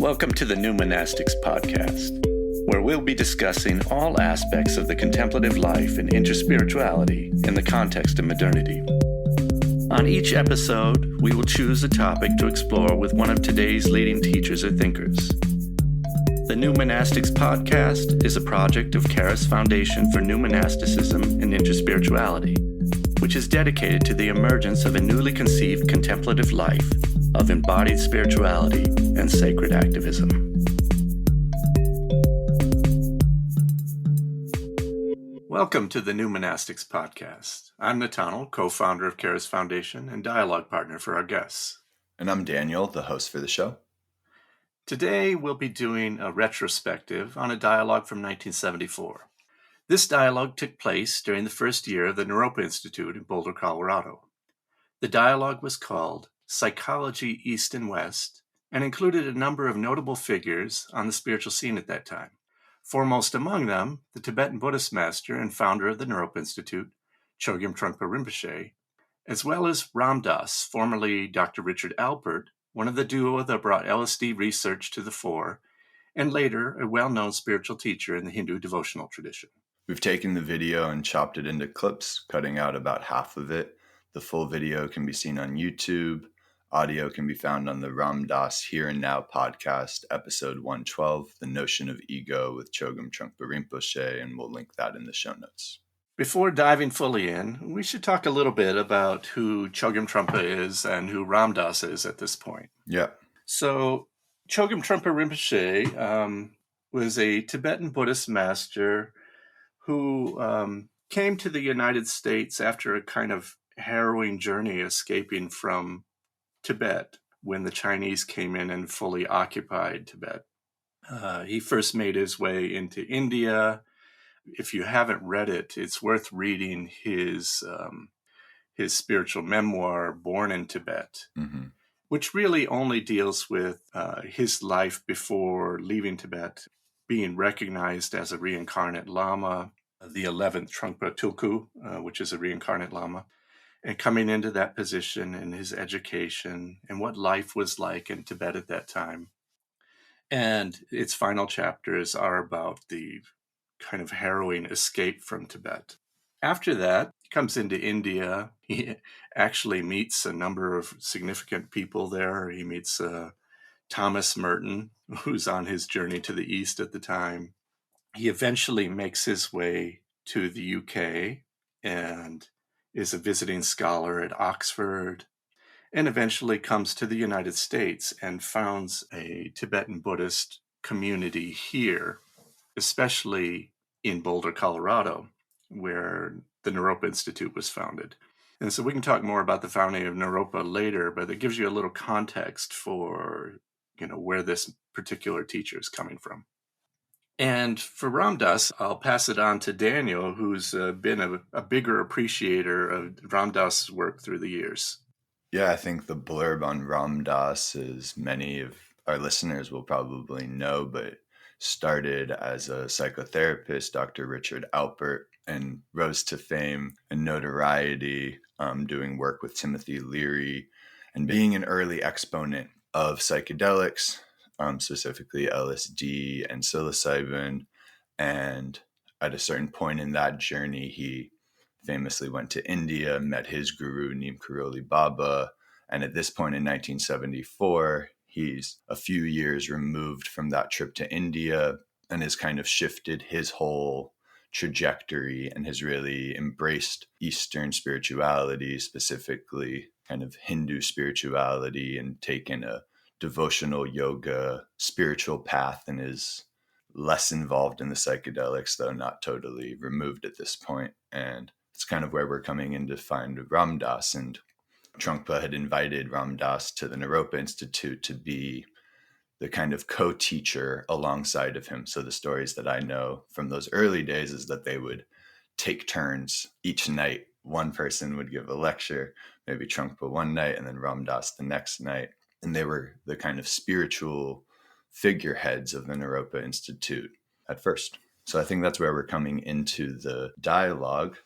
Welcome to the New Monastics Podcast, where we'll be discussing all aspects of the contemplative life and interspirituality in the context of modernity. On each episode, we will choose a topic to explore with one of today's leading teachers or thinkers. The New Monastics Podcast is a project of Charis Foundation for New Monasticism and Interspirituality, which is dedicated to the emergence of a newly conceived contemplative life of embodied spirituality and sacred activism. Welcome to the New Monastics Podcast. I'm Nathaniel, co-founder of Charis Foundation and dialogue partner for our guests. And I'm Daniel, the host for the show. Today, we'll be doing a retrospective on a dialogue from 1974. This dialogue took place during the first year of the Naropa Institute in Boulder, Colorado. The dialogue was called Psychology East and West and included a number of notable figures on the spiritual scene at that time. Foremost among them, the Tibetan Buddhist master and founder of the Naropa Institute, Chogyam Trungpa Rinpoche, as well as Ram Dass, formerly Dr. Richard Alpert, one of the duo that brought LSD research to the fore, and later a well-known spiritual teacher in the Hindu devotional tradition. We've taken the video and chopped it into clips, cutting out about half of it. The full video can be seen on YouTube. Audio can be found on the Ram Dass Here and Now podcast, episode 112, The Notion of Ego with Chogyam Trungpa Rinpoche, and we'll link that in the show notes. Before diving fully in, we should talk a little bit about who Chogyam Trungpa is and who Ram Dass is at this point. Yeah. So Chogyam Trungpa Rinpoche was a Tibetan Buddhist master who came to the United States after a kind of harrowing journey escaping from Tibet when the Chinese came in and fully occupied Tibet. He first made his way into India. If you haven't read it, it's worth reading his spiritual memoir, Born in Tibet, which really only deals with his life before leaving Tibet, being recognized as a reincarnate Lama, the 11th Trungpa Tulku, which is a reincarnate Lama, and coming into that position and his education and what life was like in Tibet at that time. And its final chapters are about the kind of harrowing escape from Tibet. After that, he comes into India. He actually meets a number of significant people there. He meets Thomas Merton, who's on his journey to the East at the time. He eventually makes his way to the UK and is a visiting scholar at Oxford, and eventually comes to the United States and founds a Tibetan Buddhist community here, especially in Boulder, Colorado, where the Naropa Institute was founded. And so we can talk more about the founding of Naropa later, but it gives you a little context for, where this particular teacher is coming from. And for Ram Dass, I'll pass it on to Daniel, who's been a bigger appreciator of Ram Dass' work through the years. Yeah, I think the blurb on Ram Dass, as many of our listeners will probably know, but started as a psychotherapist, Dr. Richard Alpert, and rose to fame and notoriety doing work with Timothy Leary and being an early exponent of psychedelics, specifically LSD and psilocybin. And at a certain point in that journey, he famously went to India, met his guru, Neem Karoli Baba. And at this point in 1974, he's a few years removed from that trip to India and has kind of shifted his whole trajectory and has really embraced Eastern spirituality, specifically kind of Hindu spirituality, and taken a devotional yoga spiritual path and is less involved in the psychedelics, though not totally removed at this point. And it's kind of where we're coming in to find Ram Dass. And Trungpa had invited Ram Dass to the Naropa Institute to be the kind of co-teacher alongside of him. So the stories that I know from those early days is that they would take turns each night. One person would give a lecture, maybe Trungpa one night and then Ram Dass the next night. And they were the kind of spiritual figureheads of the Naropa Institute at first. So I think that's where we're coming into the dialogue.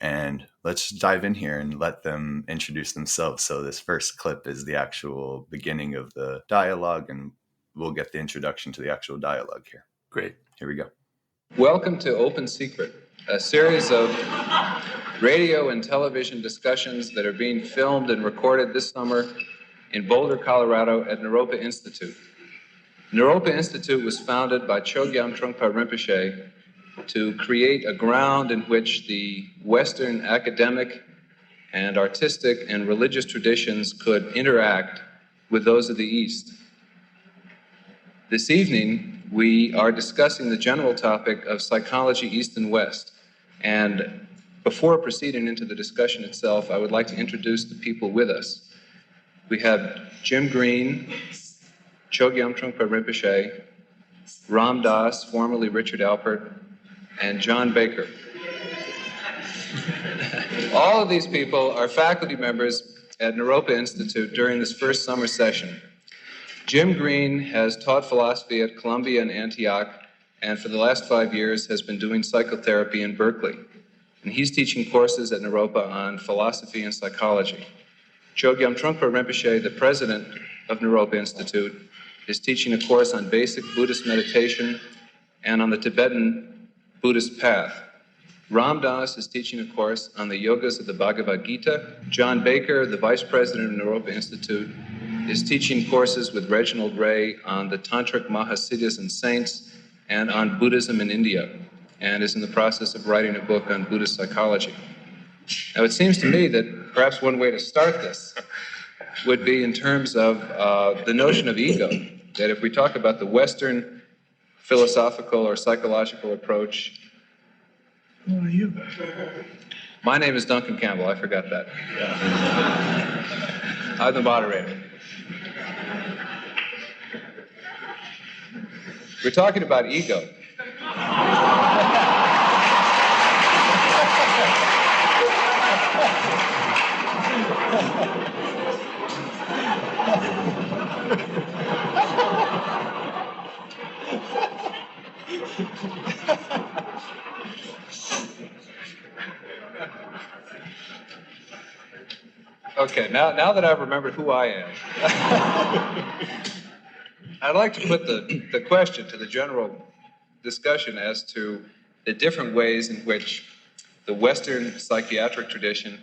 And let's dive in here and let them introduce themselves. So this first clip is the actual beginning of the dialogue, and we'll get the introduction to the actual dialogue here. Great. Here we go. Welcome to Open Secret, a series of radio and television discussions that are being filmed and recorded this summer in Boulder, Colorado at Naropa Institute. Naropa Institute was founded by Chogyam Trungpa Rinpoche to create a ground in which the Western academic and artistic and religious traditions could interact with those of the East. This evening, we are discussing the general topic of psychology East and West. And before proceeding into the discussion itself, I would like to introduce the people with us. We have Jim Green, Chogyam Trungpa Rinpoche, Ram Das, formerly Richard Alpert, and John Baker. All of these people are faculty members at Naropa Institute during this first summer session. Jim Green has taught philosophy at Columbia and Antioch, and for the last 5 years has been doing psychotherapy in Berkeley. And he's teaching courses at Naropa on philosophy and psychology. Chogyam Trungpa Rinpoche, the president of Naropa Institute, is teaching a course on basic Buddhist meditation and on the Tibetan Buddhist path. Ram Das is teaching a course on the yogas of the Bhagavad Gita. John Baker, the vice president of Naropa Institute, is teaching courses with Reginald Ray on the Tantric Mahasiddhas and Saints and on Buddhism in India, and is in the process of writing a book on Buddhist psychology. Now, it seems to me that perhaps one way to start this would be in terms of the notion of ego, that if we talk about the Western philosophical or psychological approach. Who are you? My name is Duncan Campbell, I forgot that. I'm the moderator. We're talking about ego. Okay, now that I've remembered who I am, I'd like to put the question to the general discussion as to the different ways in which the Western psychiatric tradition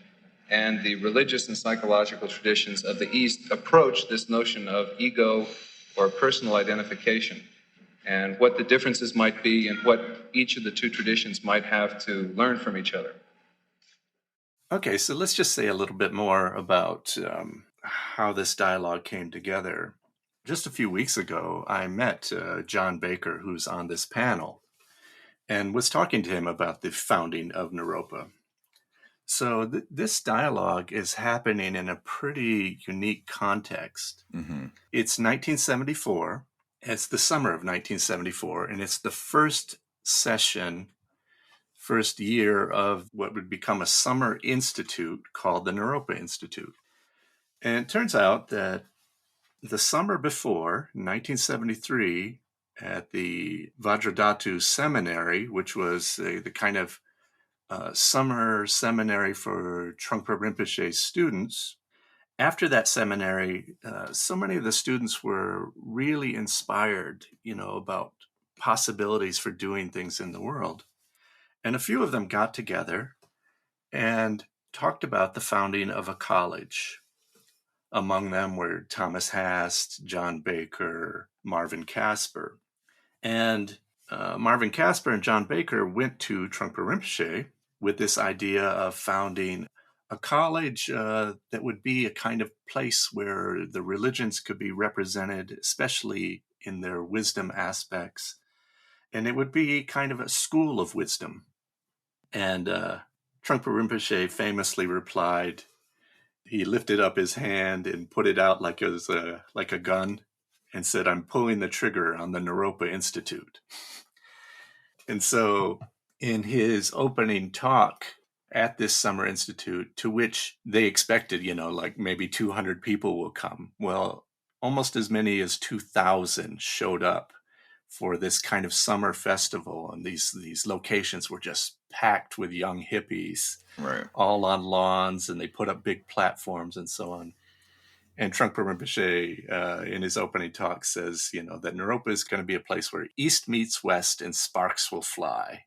and the religious and psychological traditions of the East approach this notion of ego or personal identification, and what the differences might be and what each of the two traditions might have to learn from each other. Okay, so let's just say a little bit more about how this dialogue came together. Just a few weeks ago, I met John Baker, who's on this panel, and was talking to him about the founding of Naropa. So this dialogue is happening in a pretty unique context. Mm-hmm. It's 1974. It's the summer of 1974, and it's the first year of what would become a summer institute called the Naropa Institute. And it turns out that the summer before, 1973, at the Vajradhatu Seminary, which was the kind of summer seminary for Trungpa Rinpoche's students, after that seminary, so many of the students were really inspired, about possibilities for doing things in the world. And a few of them got together and talked about the founding of a college. Among them were Thomas Hast, John Baker, Marvin Casper. And Marvin Casper and John Baker went to Trungpa Rinpoche with this idea of founding a college that would be a kind of place where the religions could be represented, especially in their wisdom aspects. And it would be kind of a school of wisdom. And Trungpa Rinpoche famously replied, he lifted up his hand and put it out like it was like a gun and said, "I'm pulling the trigger on the Naropa Institute." And so in his opening talk at this summer institute, to which they expected, like maybe 200 people will come. Well, almost as many as 2,000 showed up for this kind of summer festival, and these locations were just packed with young hippies, Right. all on lawns, and they put up big platforms and so on. And Trungpa Rinpoche, in his opening talk, says, that Naropa is going to be a place where East meets West and sparks will fly.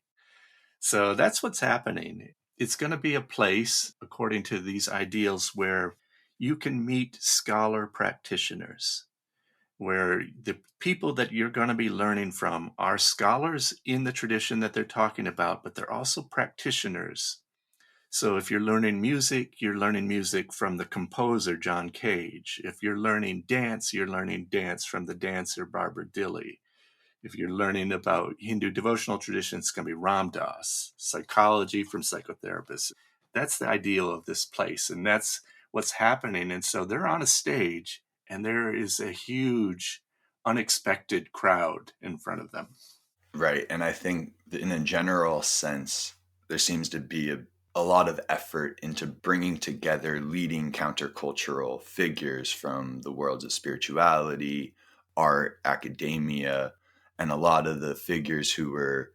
So that's what's happening. It's going to be a place, according to these ideals, where you can meet scholar practitioners, where the people that you're going to be learning from are scholars in the tradition that they're talking about, but they're also practitioners. So if you're learning music, you're learning music from the composer, John Cage. If you're learning dance, you're learning dance from the dancer, Barbara Dilley. If you're learning about Hindu devotional traditions, it's going to be Ram Dass. Psychology from psychotherapists. That's the ideal of this place, and that's what's happening. And so they're on a stage, and there is a huge, unexpected crowd in front of them. Right. And I think that in a general sense, there seems to be a lot of effort into bringing together leading countercultural figures from the worlds of spirituality, art, academia, and a lot of the figures who were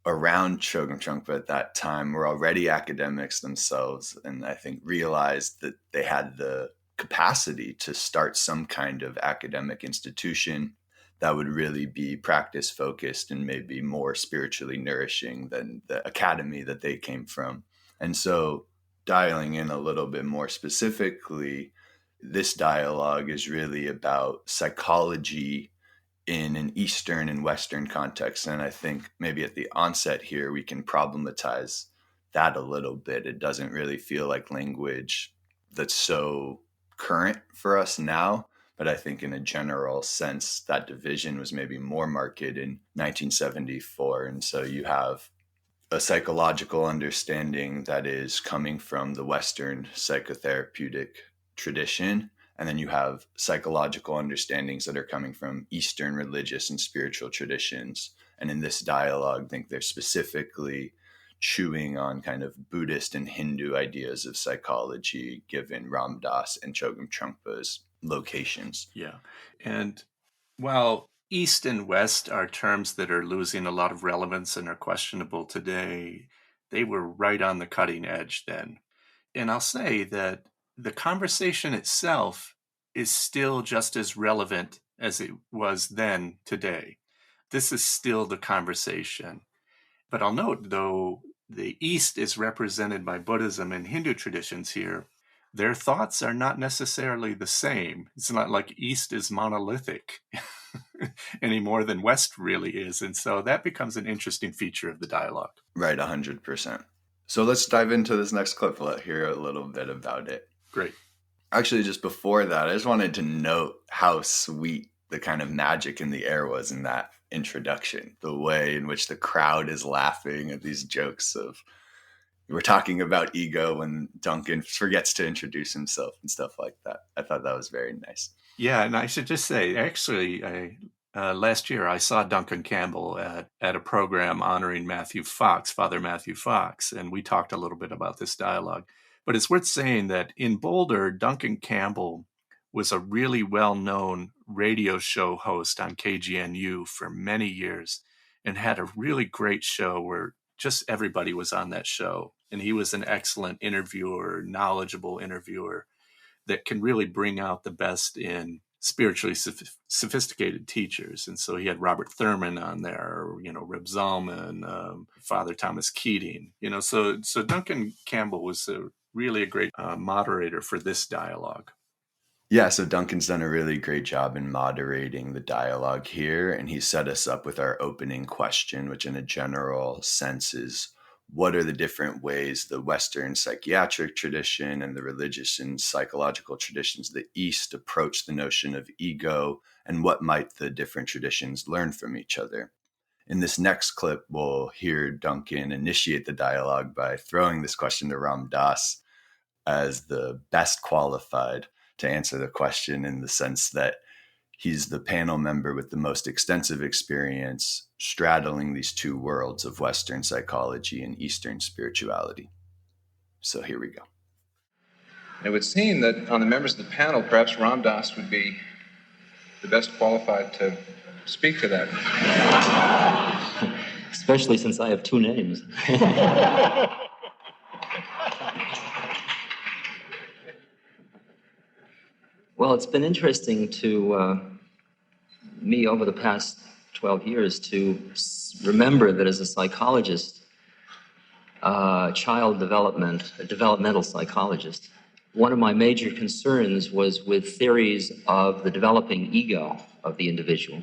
around Chogyam Trungpa at that time were already academics themselves, and I think realized that they had the capacity to start some kind of academic institution that would really be practice focused and maybe more spiritually nourishing than the academy that they came from. And so, dialing in a little bit more specifically, this dialogue is really about psychology in an Eastern and Western context. And I think maybe at the onset here, we can problematize that a little bit. It doesn't really feel like language that's so current for us now. But I think in a general sense, that division was maybe more marked in 1974. And so you have a psychological understanding that is coming from the Western psychotherapeutic tradition. And then you have psychological understandings that are coming from Eastern religious and spiritual traditions. And in this dialogue, I think they're specifically chewing on kind of Buddhist and Hindu ideas of psychology, given Ram Dass and Chogyam Trungpa's locations. Yeah. And while East and West are terms that are losing a lot of relevance and are questionable today, they were right on the cutting edge then. And I'll say that the conversation itself is still just as relevant as it was then today. This is still the conversation. But I'll note, though, the East is represented by Buddhism and Hindu traditions here. Their thoughts are not necessarily the same. It's not like East is monolithic any more than West really is. And so that becomes an interesting feature of the dialogue. Right, 100%. So let's dive into this next clip. Let's hear a little bit about it. Great. Actually, just before that, I just wanted to note how sweet the kind of magic in the air was in that introduction. The way in which the crowd is laughing at these jokes of, we're talking about ego when Duncan forgets to introduce himself and stuff like that. I thought that was very nice. Yeah, and I should just say, actually, last year I saw Duncan Campbell at a program honoring Father Matthew Fox, and we talked a little bit about this dialogue. But it's worth saying that in Boulder, Duncan Campbell was a really well-known radio show host on KGNU for many years and had a really great show where just everybody was on that show. And he was an excellent interviewer, knowledgeable interviewer that can really bring out the best in spiritually sophisticated teachers. And so he had Robert Thurman on there, Reb Zalman, Father Thomas Keating, so Duncan Campbell was really a great moderator for this dialogue. Yeah, so Duncan's done a really great job in moderating the dialogue here, and he set us up with our opening question, which in a general sense is, what are the different ways the Western psychiatric tradition and the religious and psychological traditions of the East approach the notion of ego, and what might the different traditions learn from each other? In this next clip, we'll hear Duncan initiate the dialogue by throwing this question to Ram Dass as the best qualified to answer the question, in the sense that he's the panel member with the most extensive experience straddling these two worlds of Western psychology and Eastern spirituality. So here we go. It would seem that on the members of the panel, perhaps Ram Dass would be the best qualified to speak to that. Especially since I have two names. Well, it's been interesting to me over the past 12 years to remember that as a psychologist, a developmental psychologist, one of my major concerns was with theories of the developing ego of the individual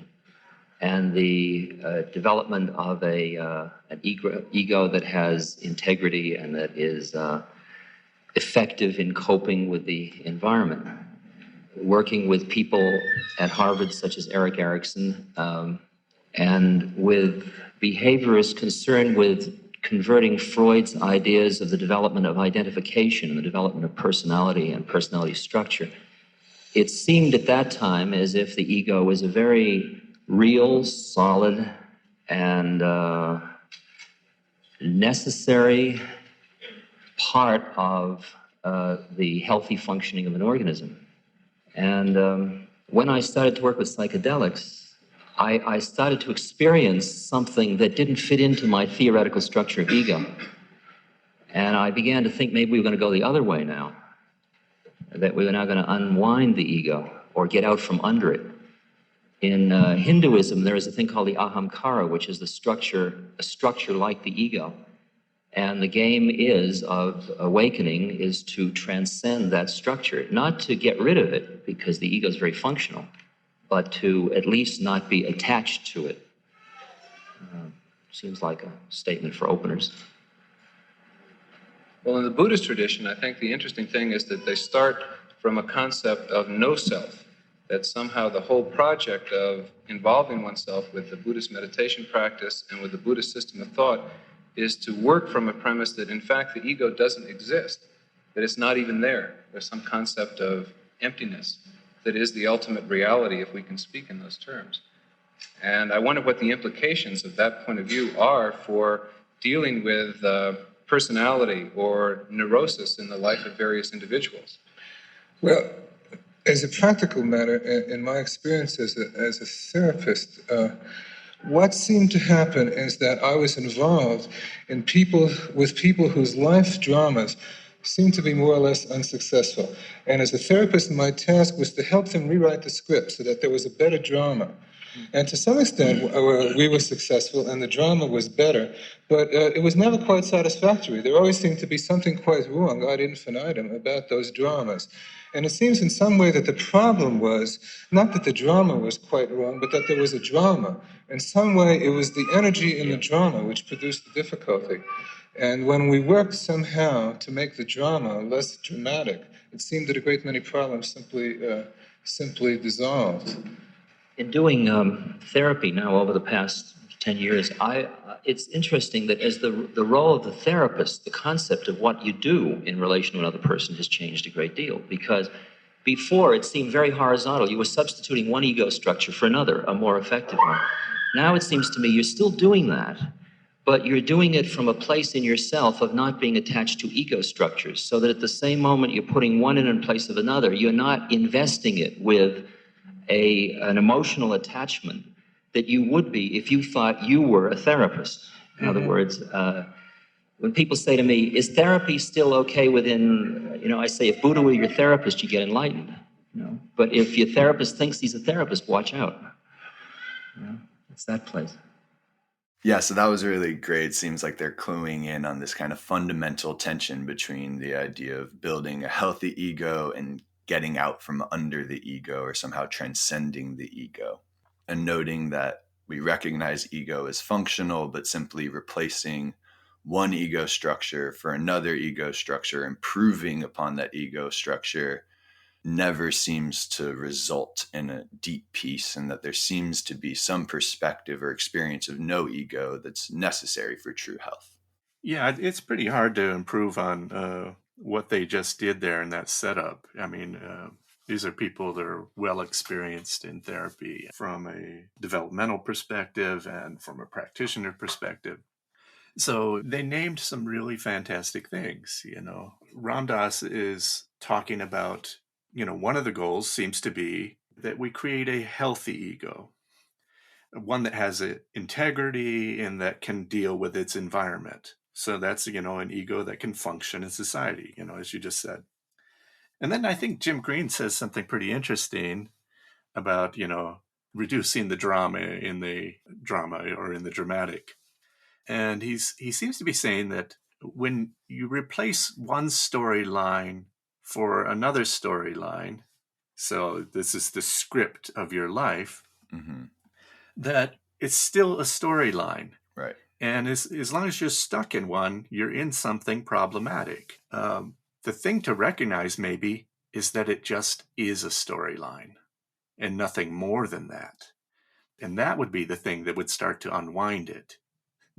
and the development of an ego that has integrity and that is effective in coping with the environment. Working with people at Harvard, such as Eric Erickson, and with behaviorists concerned with converting Freud's ideas of the development of identification and the development of personality and personality structure, it seemed at that time as if the ego was a very real, solid, and necessary part of the healthy functioning of an organism. And when I started to work with psychedelics, I started to experience something that didn't fit into my theoretical structure of ego. And I began to think maybe we were going to go the other way now, that we were now going to unwind the ego or get out from under it. In Hinduism, there is a thing called the ahamkara, which is a structure like the ego. And the game of awakening is to transcend that structure, not to get rid of it, because the ego is very functional, but to at least not be attached to it. Seems like a statement for openers. Well, in the Buddhist tradition, I think the interesting thing is that they start from a concept of no self, that somehow the whole project of involving oneself with the Buddhist meditation practice and with the Buddhist system of thought is to work from a premise that, in fact, the ego doesn't exist, that it's not even there. There's some concept of emptiness that is the ultimate reality, if we can speak in those terms. And I wonder what the implications of that point of view are for dealing with personality or neurosis in the life of various individuals. Well, as a practical matter, in my experience as a therapist, what seemed to happen is that I was involved with people whose life dramas seemed to be more or less unsuccessful. And as a therapist, my task was to help them rewrite the script so that there was a better drama. And to some extent, we were successful and the drama was better, but it was never quite satisfactory. There always seemed to be something quite wrong ad infinitum about those dramas. And it seems in some way that the problem was not that the drama was quite wrong, but that there was a drama. In some way, it was the energy in the drama which produced the difficulty. And when we worked somehow to make the drama less dramatic, it seemed that a great many problems simply dissolved. In doing therapy now over the past 10 years, it's interesting that as the role of the therapist, the concept of what you do in relation to another person has changed a great deal. Because before it seemed very horizontal. You were substituting one ego structure for another, a more effective one. Now it seems to me you're still doing that, but you're doing it from a place in yourself of not being attached to ego structures, so that at the same moment you're putting one in place of another, you're not investing it with an emotional attachment that you would be if you thought you were a therapist. In other words, when people say to me, is therapy still okay within, I say, if Buddha were your therapist, you get enlightened. But if your therapist thinks he's a therapist, watch out. It's that place. Yeah, so that was really great. It seems like they're cluing in on this kind of fundamental tension between the idea of building a healthy ego and getting out from under the ego, or somehow transcending the ego, and noting that we recognize ego as functional, but simply replacing one ego structure for another ego structure, improving upon that ego structure, never seems to result in a deep peace, and that there seems to be some perspective or experience of no ego that's necessary for true health. Yeah, it's pretty hard to improve on what they just did there in that setup. I mean, these are people that are well experienced in therapy from a developmental perspective and from a practitioner perspective. So they named some really fantastic things. Ram Dass is talking about, one of the goals seems to be that we create a healthy ego, one that has integrity and that can deal with its environment. So that's, an ego that can function in society, as you just said. And then I think Jim Green says something pretty interesting about, reducing the drama in the drama or in the dramatic. And he seems to be saying that when you replace one storyline for another storyline, so this is the script of your life, that it's still a storyline. Right. And as long as you're stuck in one, you're in something problematic. The thing to recognize maybe is that it just is a storyline and nothing more than that. And that would be the thing that would start to unwind it.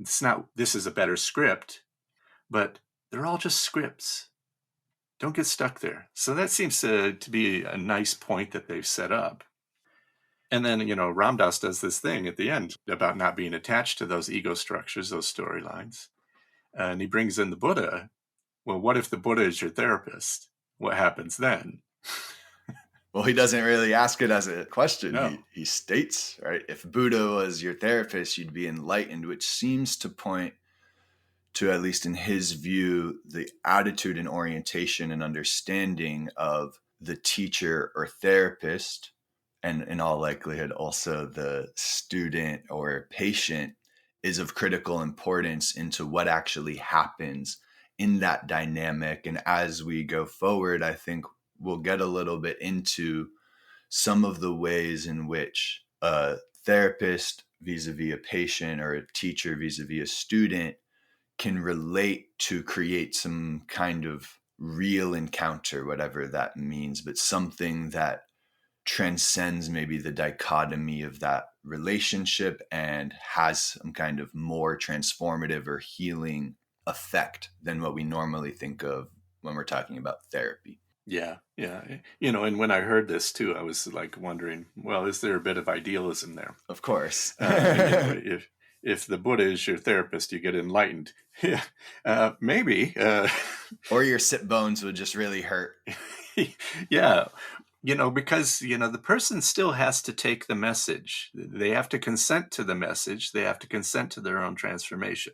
It's not, this is a better script, but they're all just scripts. Don't get stuck there. So that seems to be a nice point that they've set up. And then, Ram Dass does this thing at the end about not being attached to those ego structures, those storylines. And he brings in the Buddha. Well, what if the Buddha is your therapist? What happens then? Well, he doesn't really ask it as a question. No. He states, right, if Buddha was your therapist, you'd be enlightened, which seems to point to, at least in his view, the attitude and orientation and understanding of the teacher or therapist, and in all likelihood also the student or patient, is of critical importance into what actually happens in that dynamic. And as we go forward, I think we'll get a little bit into some of the ways in which a therapist vis-a-vis a patient or a teacher vis-a-vis a student can relate to create some kind of real encounter, whatever that means, but something that transcends maybe the dichotomy of that relationship and has some kind of more transformative or healing effect than what we normally think of when we're talking about therapy. Yeah. And when I heard this too, I was like wondering, well, is there a bit of idealism there? Of course. If the Buddha is your therapist, you get enlightened. Yeah, maybe. Or your sit bones would just really hurt. Yeah. Because, the person still has to take the message. They have to consent to the message. They have to consent to their own transformation.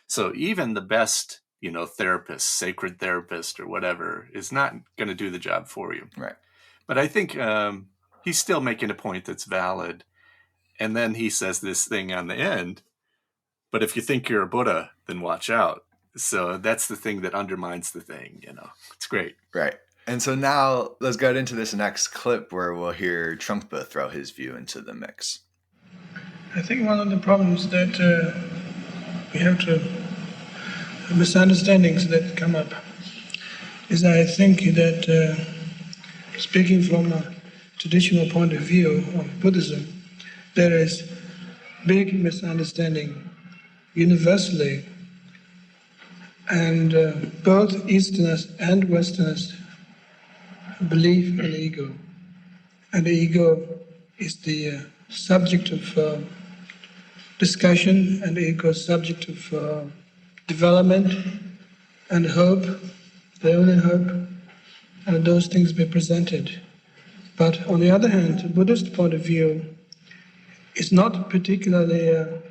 So even the best, therapist, sacred therapist or whatever, is not going to do the job for you. Right. But I think he's still making a point that's valid. And then he says this thing on the end, but if you think you're a Buddha, then watch out. So that's the thing that undermines the thing, It's great. Right. And so now let's get into this next clip where we'll hear Trungpa throw his view into the mix. I think one of the problems that we have to misunderstandings that come up is I think that speaking from a traditional point of view of Buddhism, there is big misunderstanding universally, and both Easterners and Westerners believe in ego, and the ego is the subject of discussion, and the ego is subject of development and hope, the only hope, and those things be presented. But on the other hand, the Buddhist point of view is not particularly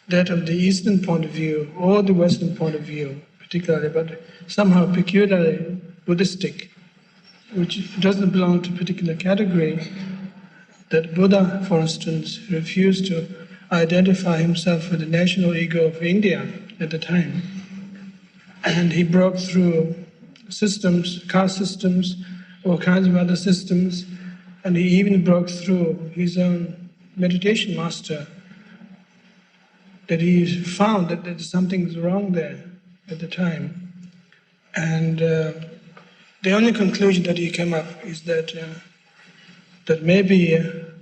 that of the Eastern point of view or the Western point of view particularly, but somehow peculiarly Buddhistic, which doesn't belong to a particular category. That Buddha, for instance, refused to identify himself with the national ego of India at the time. And he broke through systems, caste systems, all kinds of other systems, and he even broke through his own meditation master, that he found that there's something wrong there at the time. And the only conclusion that he came up is that that maybe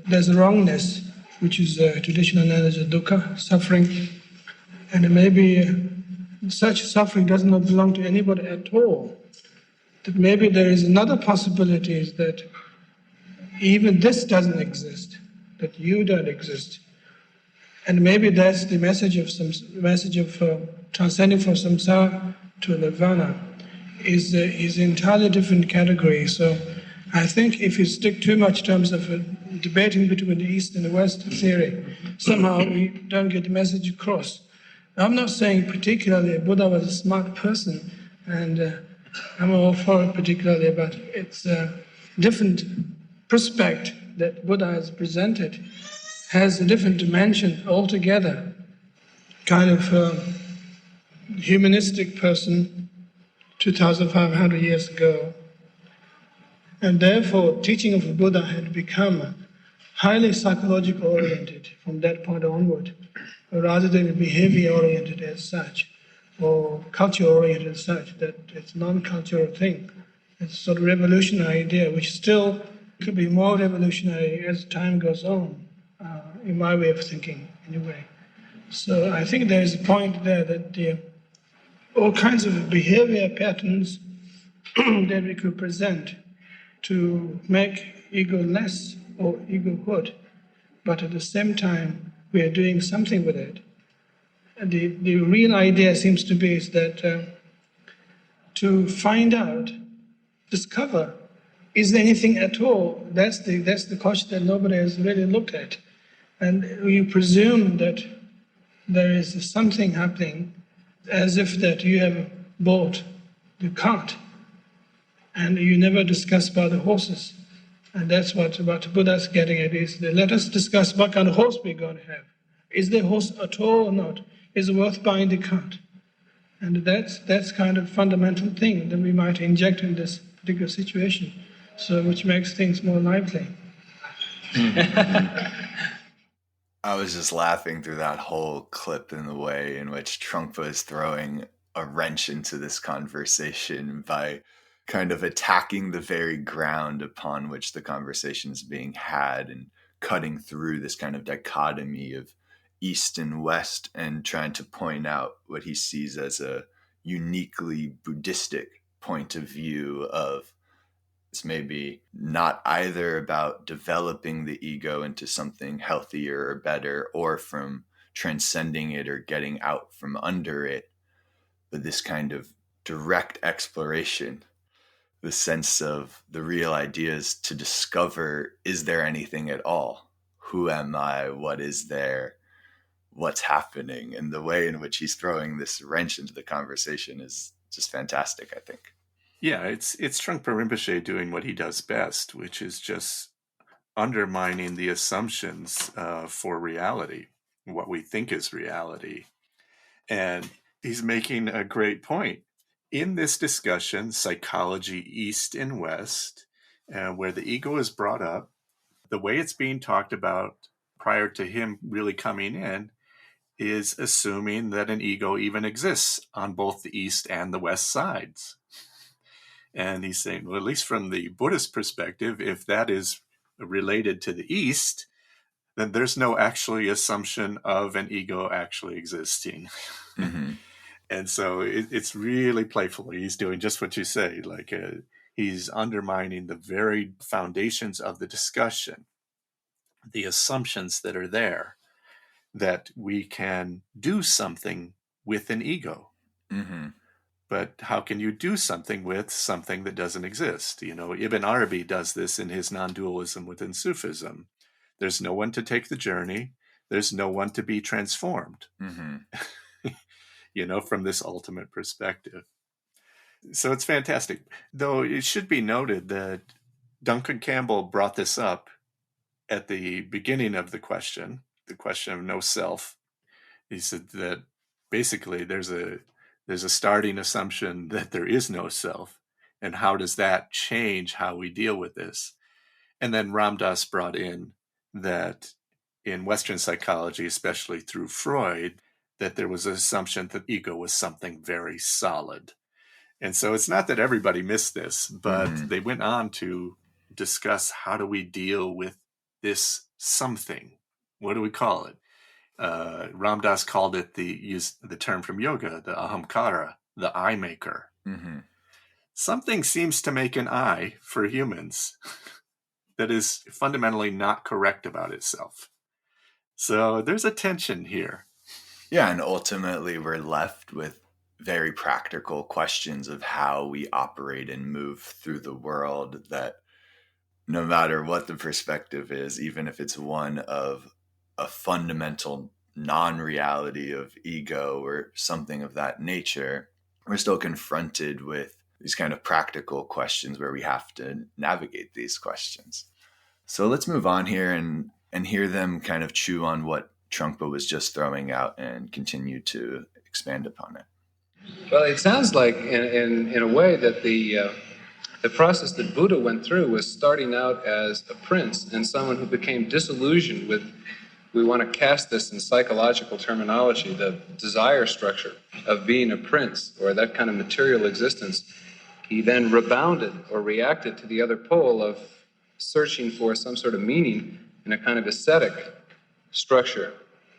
there's a wrongness, which is traditionally known as a dukkha, suffering, and maybe such suffering does not belong to anybody at all. That maybe there is another possibility, is that even this doesn't exist, that you don't exist, and maybe that's the message of transcending from samsara to nirvana is an entirely different category. So I think if you stick too much in terms of debating between the East and the West theory, somehow we don't get the message across. I'm not saying particularly Buddha was a smart person, and I'm all for it particularly, but it's a different perspective that Buddha has presented, has a different dimension altogether. Kind of humanistic person 2,500 years ago. And therefore, teaching of the Buddha had become highly psychological oriented from that point onward, rather than behavior oriented as such, or culture oriented as such, that it's non-cultural thing. It's a sort of revolutionary idea, which still could be more revolutionary as time goes on, in my way of thinking, anyway. So I think there is a point there that all kinds of behavior patterns that we could present to make ego less or egohood, but at the same time we are doing something with it. And the real idea seems to be is that to find out, discover, is there anything at all? That's the question that nobody has really looked at. And you presume that there is something happening as if that you have bought the cart and you never discuss about the horses. And that's what Buddha's getting at, is that let us discuss what kind of horse we're going to have. Is there a horse at all or not? Is it worth buying the cart? And that's kind of fundamental thing that we might inject in this particular situation, so which makes things more lively. I was just laughing through that whole clip in the way in which Trungpa is throwing a wrench into this conversation by kind of attacking the very ground upon which the conversation is being had and cutting through this kind of dichotomy of East and West and trying to point out what he sees as a uniquely Buddhistic point of view of it's maybe not either about developing the ego into something healthier or better or from transcending it or getting out from under it, but this kind of direct exploration, the sense of the real ideas to discover, is there anything at all? Who am I? What is there? What's happening? And the way in which he's throwing this wrench into the conversation is just fantastic, I think. Yeah, it's Trungpa Rinpoche doing what he does best, which is just undermining the assumptions for reality, what we think is reality. And he's making a great point. In this discussion, psychology East and West, where the ego is brought up, the way it's being talked about prior to him really coming in is assuming that an ego even exists on both the East and the West sides. And he's saying, well, at least from the Buddhist perspective, if that is related to the East, then there's no actually assumption of an ego actually existing. Mm-hmm. And so it's really playful. He's doing just what you say, like he's undermining the very foundations of the discussion, the assumptions that are there, that we can do something with an ego. Mm-hmm. But how can you do something with something that doesn't exist? You know, Ibn Arabi does this in his non-dualism within Sufism. There's no one to take the journey. There's no one to be transformed, Mm-hmm. you know, from this ultimate perspective. So it's fantastic. Though it should be noted that Duncan Campbell brought this up at the beginning of the question of no self. He said that basically there's a starting assumption that there is no self, and how does that change how we deal with this? And then Ram Dass brought in that in Western psychology, especially through Freud, that there was an assumption that ego was something very solid. And so it's not that everybody missed this, but they went on to discuss how do we deal with this something? What do we call it? Ram Dass called it used the term from yoga, the ahamkara, the eye maker. Mm-hmm. Something seems to make an eye for humans that is fundamentally not correct about itself. So there's a tension here. Yeah, and ultimately we're left with very practical questions of how we operate and move through the world, that no matter what the perspective is, even if it's one of a fundamental non-reality of ego or something of that nature, we're still confronted with these kind of practical questions where we have to navigate these questions. So let's move on here and hear them kind of chew on what Trungpa was just throwing out and continue to expand upon it. Well, it sounds like, in a way, that the process that Buddha went through was starting out as a prince and someone who became disillusioned with, we want to cast this in psychological terminology, the desire structure of being a prince or that kind of material existence. He then rebounded or reacted to the other pole of searching for some sort of meaning in a kind of ascetic structure,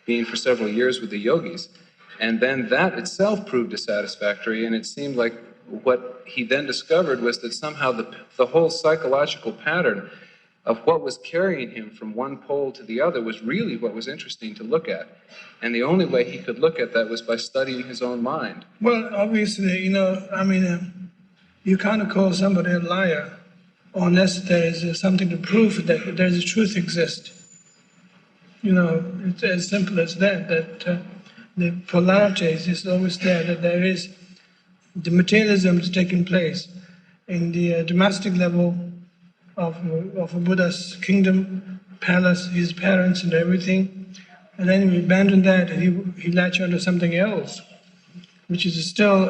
being for several years with the yogis. And then that itself proved dissatisfactory, and it seemed like what he then discovered was that somehow the whole psychological pattern of what was carrying him from one pole to the other was really what was interesting to look at. And the only way he could look at that was by studying his own mind. Well, obviously, you can't call somebody a liar unless there is something to prove that there is a truth exists. It's as simple as that the polarity is always there, that there is the materialism is taking place in the domestic level of a Buddha's kingdom, palace, his parents and everything. And then he abandoned that and he latched onto something else, which is still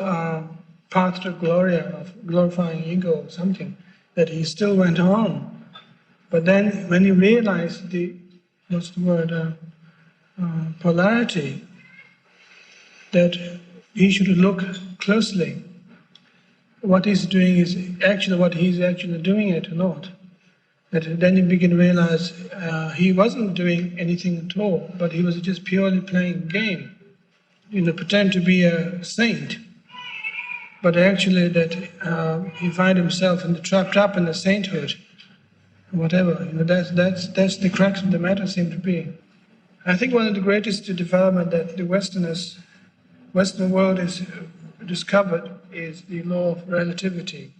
part of the gloria of glorifying ego or something, that he still went on. But then when he realized polarity, that he should look closely. What he's doing is actually what he's actually doing it or not. That then you begin to realize he wasn't doing anything at all, but he was just purely playing a game. Pretend to be a saint. But actually that he find himself trapped up in the sainthood, whatever. That's the crux of the matter seem to be. I think one of the greatest development that the Western world has discovered is the law of relativity.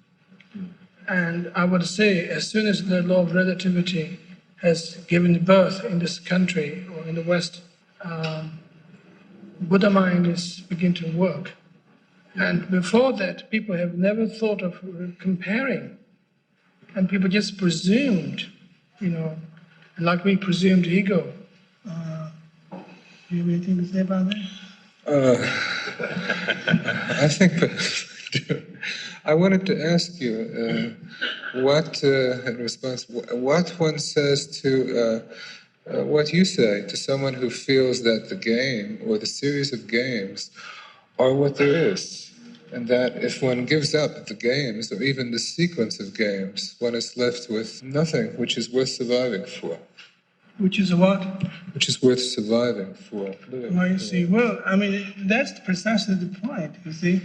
And I would say as soon as the law of relativity has given birth in this country or in the West, Buddha mind is beginning to work. And before that, people have never thought of comparing. And people just presumed, like we presumed ego. Do you have anything to say about that? I think I wanted to ask you what, in response, what one says to what you say to someone who feels that the game or the series of games are what there is, and that if one gives up the games or even the sequence of games, one is left with nothing which is worth surviving for. Which is what? Which is worth surviving for. Well, you see, that's precisely the point, you see.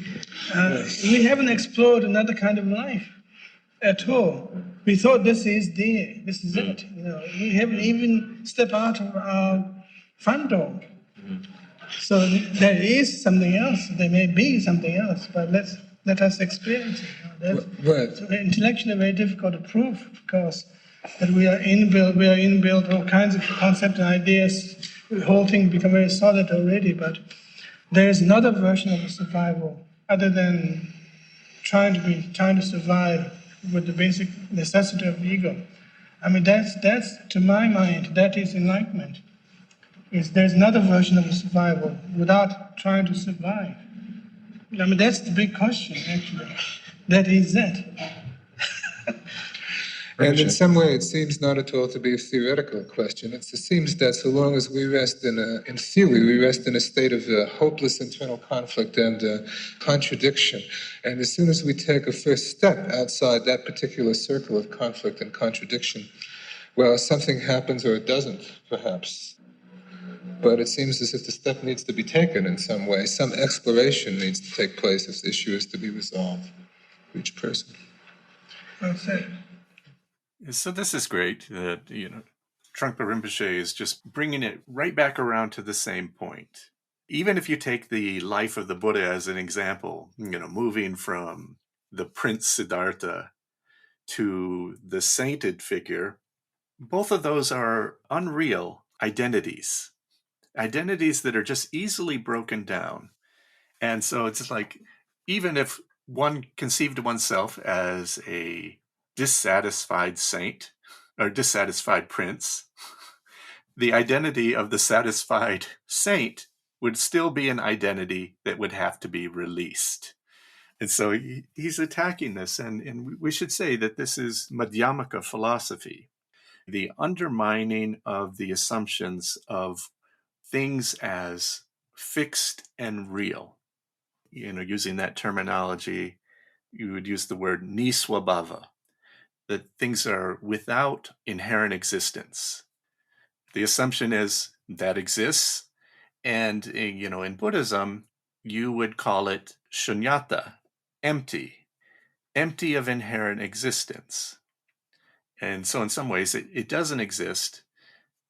We haven't explored another kind of life at all. We thought this is it. We haven't even stepped out of our front door. So there is something else. There may be something else, but let us experience it. Right. So intellectually very difficult to prove, because that we are inbuilt all kinds of concepts and ideas. The whole thing become very solid already, but there is another version of survival other than trying to survive with the basic necessity of ego. That's to my mind, that is enlightenment. There's another version of survival without trying to survive. That's the big question, actually. That is it. And in some way, it seems not at all to be a theoretical question. It seems that so long as we rest in theory, we rest in a state of hopeless internal conflict and contradiction. And as soon as we take a first step outside that particular circle of conflict and contradiction, well, something happens or it doesn't, perhaps. But it seems as if the step needs to be taken in some way. Some exploration needs to take place if the issue is to be resolved for each person. Well said. So this is great that, Trungpa Rinpoche is just bringing it right back around to the same point. Even if you take the life of the Buddha as an example, moving from the Prince Siddhartha to the sainted figure, both of those are unreal identities that are just easily broken down. And so it's like, even if one conceived oneself as a dissatisfied saint or dissatisfied prince, the identity of the satisfied saint would still be an identity that would have to be released. And so he's attacking this, and we should say that this is Madhyamaka philosophy, the undermining of the assumptions of things as fixed and real. Using that terminology, you would use the word niswabhava, that things are without inherent existence. The assumption is that exists, and in Buddhism, you would call it shunyata, empty of inherent existence. And so in some ways, it doesn't exist,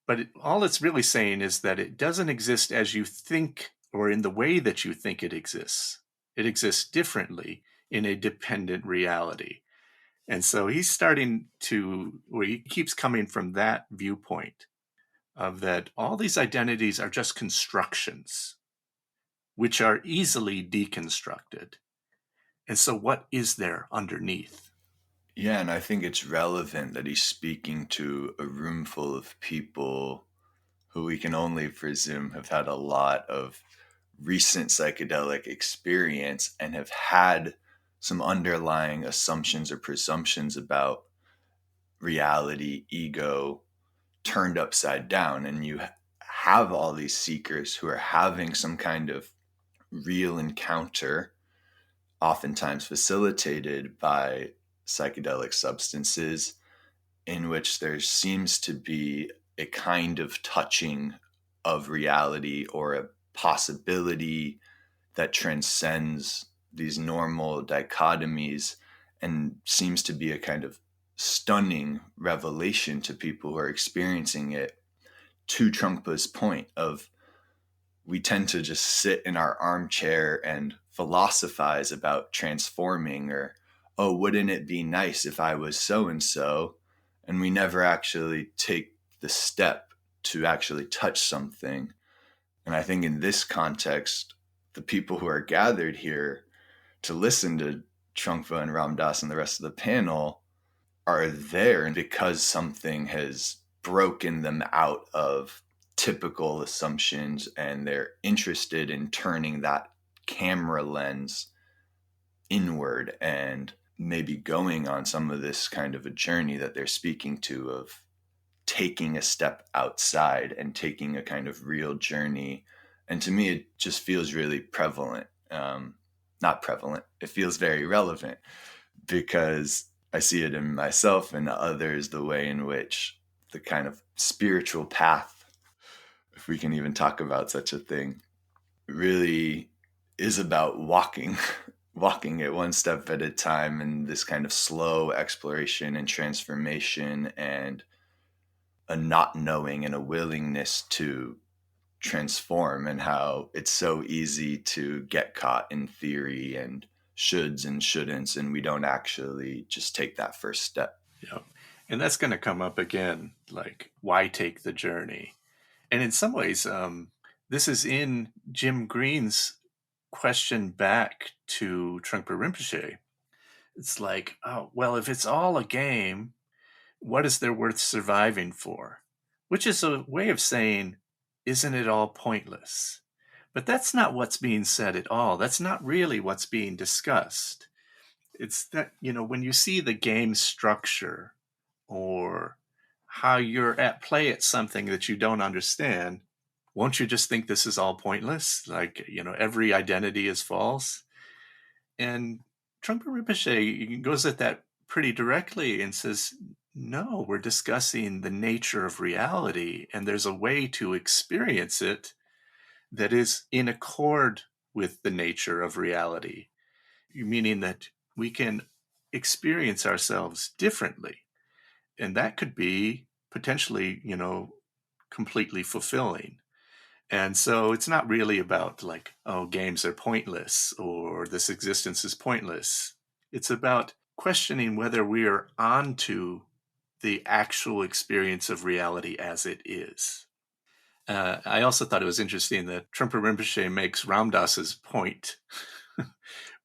but all it's really saying is that it doesn't exist as you think or in the way that you think it exists. It exists differently in a dependent reality. And so he keeps coming from that viewpoint of that all these identities are just constructions, which are easily deconstructed. And so what is there underneath? Yeah, and I think it's relevant that he's speaking to a room full of people who we can only presume have had a lot of recent psychedelic experience and have had some underlying assumptions or presumptions about reality, ego turned upside down. And you have all these seekers who are having some kind of real encounter, oftentimes facilitated by psychedelic substances, in which there seems to be a kind of touching of reality or a possibility that transcends these normal dichotomies and seems to be a kind of stunning revelation to people who are experiencing it. To Trungpa's point of, we tend to just sit in our armchair and philosophize about transforming, or, oh, wouldn't it be nice if I was so-and-so? And we never actually take the step to actually touch something. And I think in this context, the people who are gathered here to listen to Trungpa and Ram Dass and the rest of the panel are there because something has broken them out of typical assumptions, and they're interested in turning that camera lens inward and maybe going on some of this kind of a journey that they're speaking to, of taking a step outside and taking a kind of real journey. And to me, it just feels really prevalent. Not prevalent. It feels very relevant because I see it in myself and others, the way in which the kind of spiritual path, if we can even talk about such a thing, really is about walking it one step at a time, and this kind of slow exploration and transformation, and a not knowing and a willingness to transform, and how it's so easy to get caught in theory and shoulds and shouldn'ts, and we don't actually just take that first step. Yeah. And that's going to come up again, like, why take the journey? And in some ways, this is in Jim Green's question back to Trungpa Rinpoche. It's like, oh, well, if it's all a game, what is there worth surviving for? Which is a way of saying, isn't it all pointless? But that's not what's being said at all. That's not really what's being discussed. It's that, when you see the game structure or how you're at play at something that you don't understand, won't you just think this is all pointless? Like, every identity is false. And Trungpa Rinpoche goes at that pretty directly and says, no, we're discussing the nature of reality, and there's a way to experience it that is in accord with the nature of reality, meaning that we can experience ourselves differently. And that could be potentially, completely fulfilling. And so it's not really about like, oh, games are pointless or this existence is pointless. It's about questioning whether we are onto the actual experience of reality as it is. I also thought it was interesting that Trungpa Rinpoche makes Ram Dass's point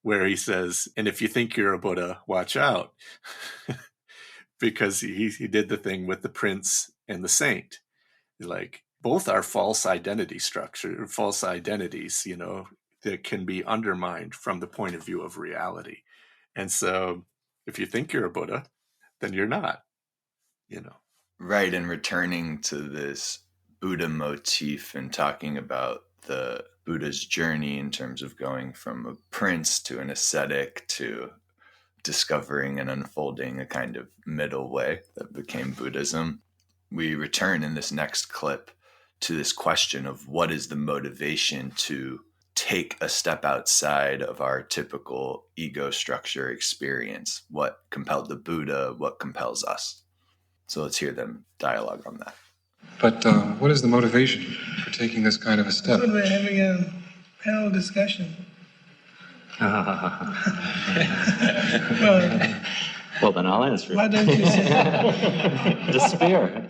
where he says, and if you think you're a Buddha, watch out. Because he did the thing with the prince and the saint. Like, both are false identity structure, false identities, that can be undermined from the point of view of reality. And so if you think you're a Buddha, then you're not, Right, and returning to this Buddha motif and talking about the Buddha's journey in terms of going from a prince to an ascetic to discovering and unfolding a kind of middle way that became Buddhism. We return in this next clip to this question of what is the motivation to take a step outside of our typical ego structure experience. What compelled the Buddha? What compels us? So let's hear them dialogue on that. But what is the motivation for taking this kind of a step? We're having a panel discussion. Well, then I'll answer it. Why don't you say Despair.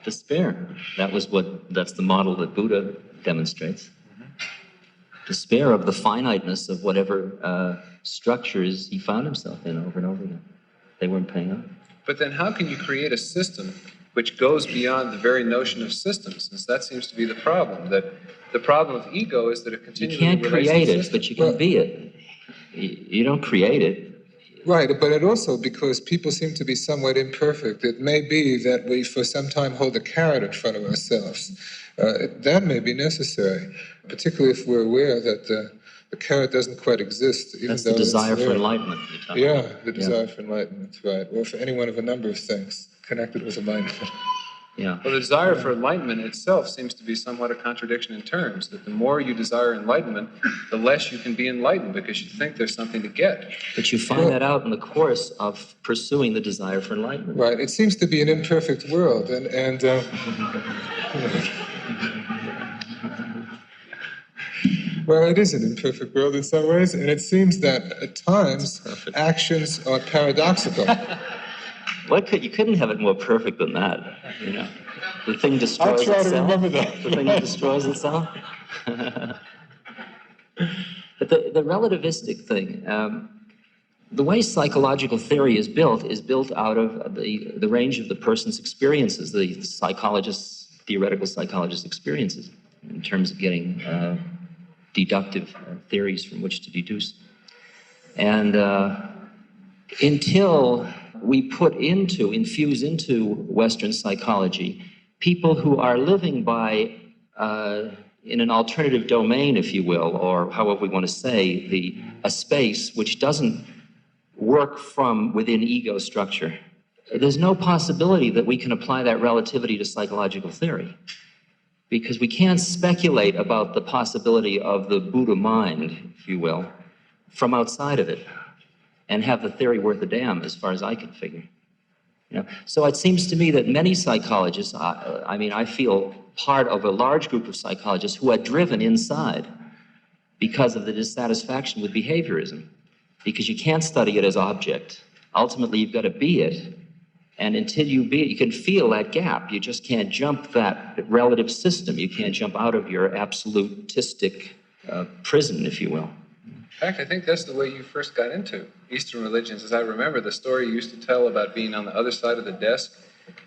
Despair. That's the model that Buddha demonstrates. Despair of the finiteness of whatever structures he found himself in over and over again. They weren't paying up. But then how can you create a system which goes beyond the very notion of systems, since that seems to be the problem, that the problem of ego is that it continually You can't relates to create it, systems. but you can be it. You don't create it. Right, but it also, because people seem to be somewhat imperfect, it may be that we for some time hold a carrot in front of ourselves. That may be necessary, particularly if we're aware that the carrot doesn't quite exist. Even That's though the desire it's for there. enlightenment. Yeah, the desire for enlightenment, right. Or for any one of a number of things connected with enlightenment. Yeah. Well, the desire for enlightenment itself seems to be somewhat a contradiction in terms, that the more you desire enlightenment, the less you can be enlightened because you think there's something to get. But you find that out in the course of pursuing the desire for enlightenment. Right, it seems to be an imperfect world, and well, it is an imperfect world in some ways, and it seems that at times actions are paradoxical. You couldn't have it more perfect than that, The thing destroys itself. I'll try to remember that. The thing that destroys itself. But the relativistic thing, the way psychological theory is built out of the range of the person's experiences, the theoretical psychologist's experiences, in terms of getting deductive theories from which to deduce. And until we infuse into Western psychology people who are living by, in an alternative domain, if you will, or however we want to say, a space which doesn't work from within ego structure, there's no possibility that we can apply that relativity to psychological theory, because we can't speculate about the possibility of the Buddha mind, if you will, from outside of it, and have the theory worth a damn, as far as I can figure. So it seems to me that many psychologists, I feel part of a large group of psychologists who are driven inside because of the dissatisfaction with behaviorism, because you can't study it as object. Ultimately, you've got to be it. And until you be it, you can feel that gap. You just can't jump that relative system. You can't jump out of your absolutistic prison, if you will. In fact, I think that's the way you first got into Eastern religions. As I remember, the story you used to tell about being on the other side of the desk,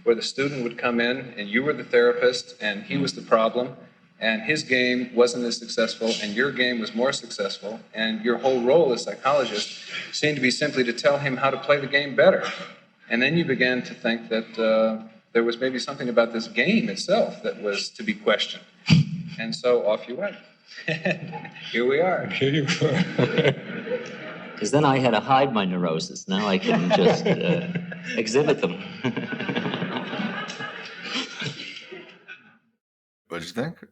where the student would come in and you were the therapist and he was the problem, and his game wasn't as successful and your game was more successful, and your whole role as psychologist seemed to be simply to tell him how to play the game better. And then you began to think that there was maybe something about this game itself that was to be questioned. And so off you went. Here we are. Here you are. Because then I had to hide my neurosis. Now I can just exhibit them. What did you think?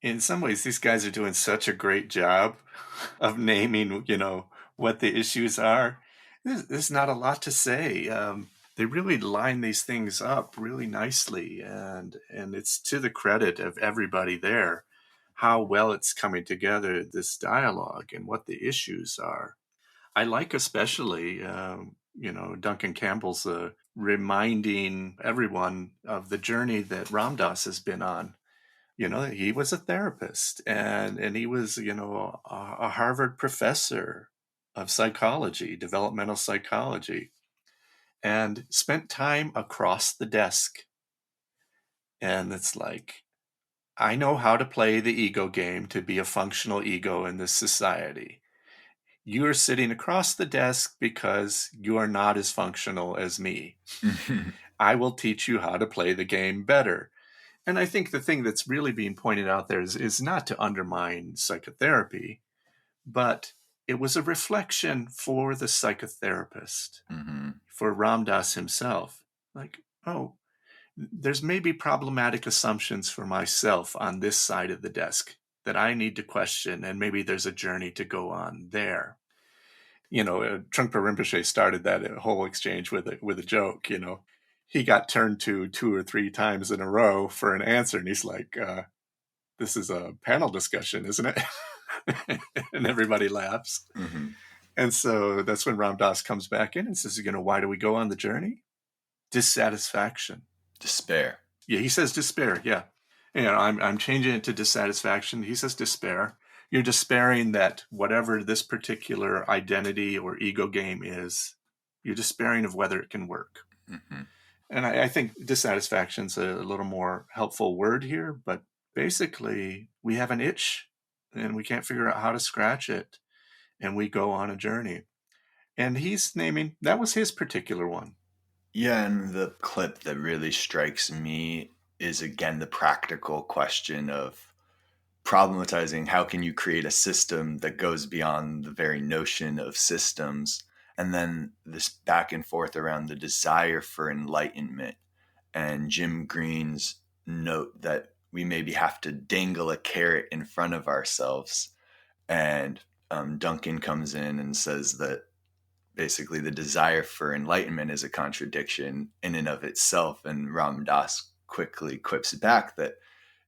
In some ways, these guys are doing such a great job of naming, what the issues are. There's not a lot to say. They really line these things up really nicely, and it's to the credit of everybody there how well it's coming together, this dialogue, and what the issues are. I like especially, Duncan Campbell's reminding everyone of the journey that Ram Dass has been on He was a therapist, and he was, a Harvard professor of psychology, developmental psychology, and spent time across the desk. And it's like, I know how to play the ego game to be a functional ego in this society. You are sitting across the desk because you are not as functional as me. I will teach you how to play the game better. And I think the thing that's really being pointed out there is not to undermine psychotherapy, but it was a reflection for the psychotherapist, for Ram Dass himself. Like, oh, there's maybe problematic assumptions for myself on this side of the desk that I need to question, and maybe there's a journey to go on there. Trungpa Rinpoche started that whole exchange with a joke. He got turned to 2 or 3 times in a row for an answer, and he's like, "This is a panel discussion, isn't it?" And everybody laughs. And so that's when Ram Dass comes back in and says, "Why do we go on the journey? Dissatisfaction, despair." Yeah, he says despair. Yeah, I'm changing it to dissatisfaction. He says despair. You're despairing that whatever this particular identity or ego game is, you're despairing of whether it can work. And I think dissatisfaction's a little more helpful word here, but basically we have an itch and we can't figure out how to scratch it, and we go on a journey. And he's naming, that was his particular one. Yeah, and the clip that really strikes me is, again, the practical question of problematizing how can you create a system that goes beyond the very notion of systems, and then this back and forth around the desire for enlightenment, and Jim Green's note that we maybe have to dangle a carrot in front of ourselves. And Duncan comes in and says that basically the desire for enlightenment is a contradiction in and of itself. And Ram Dass quickly quips back that,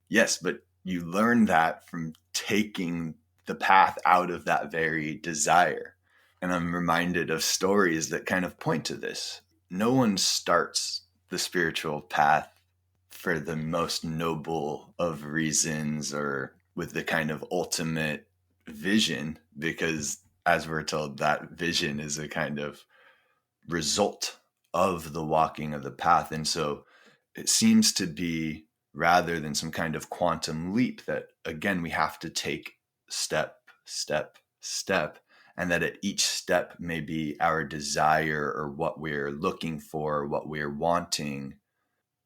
yes, but you learn that from taking the path out of that very desire. And I'm reminded of stories that kind of point to this. No one starts the spiritual path for the most noble of reasons or with the kind of ultimate vision, because as we're told, that vision is a kind of result of the walking of the path. And so it seems to be, rather than some kind of quantum leap, that again we have to take step, and that at each step maybe our desire or what we're looking for, what we're wanting,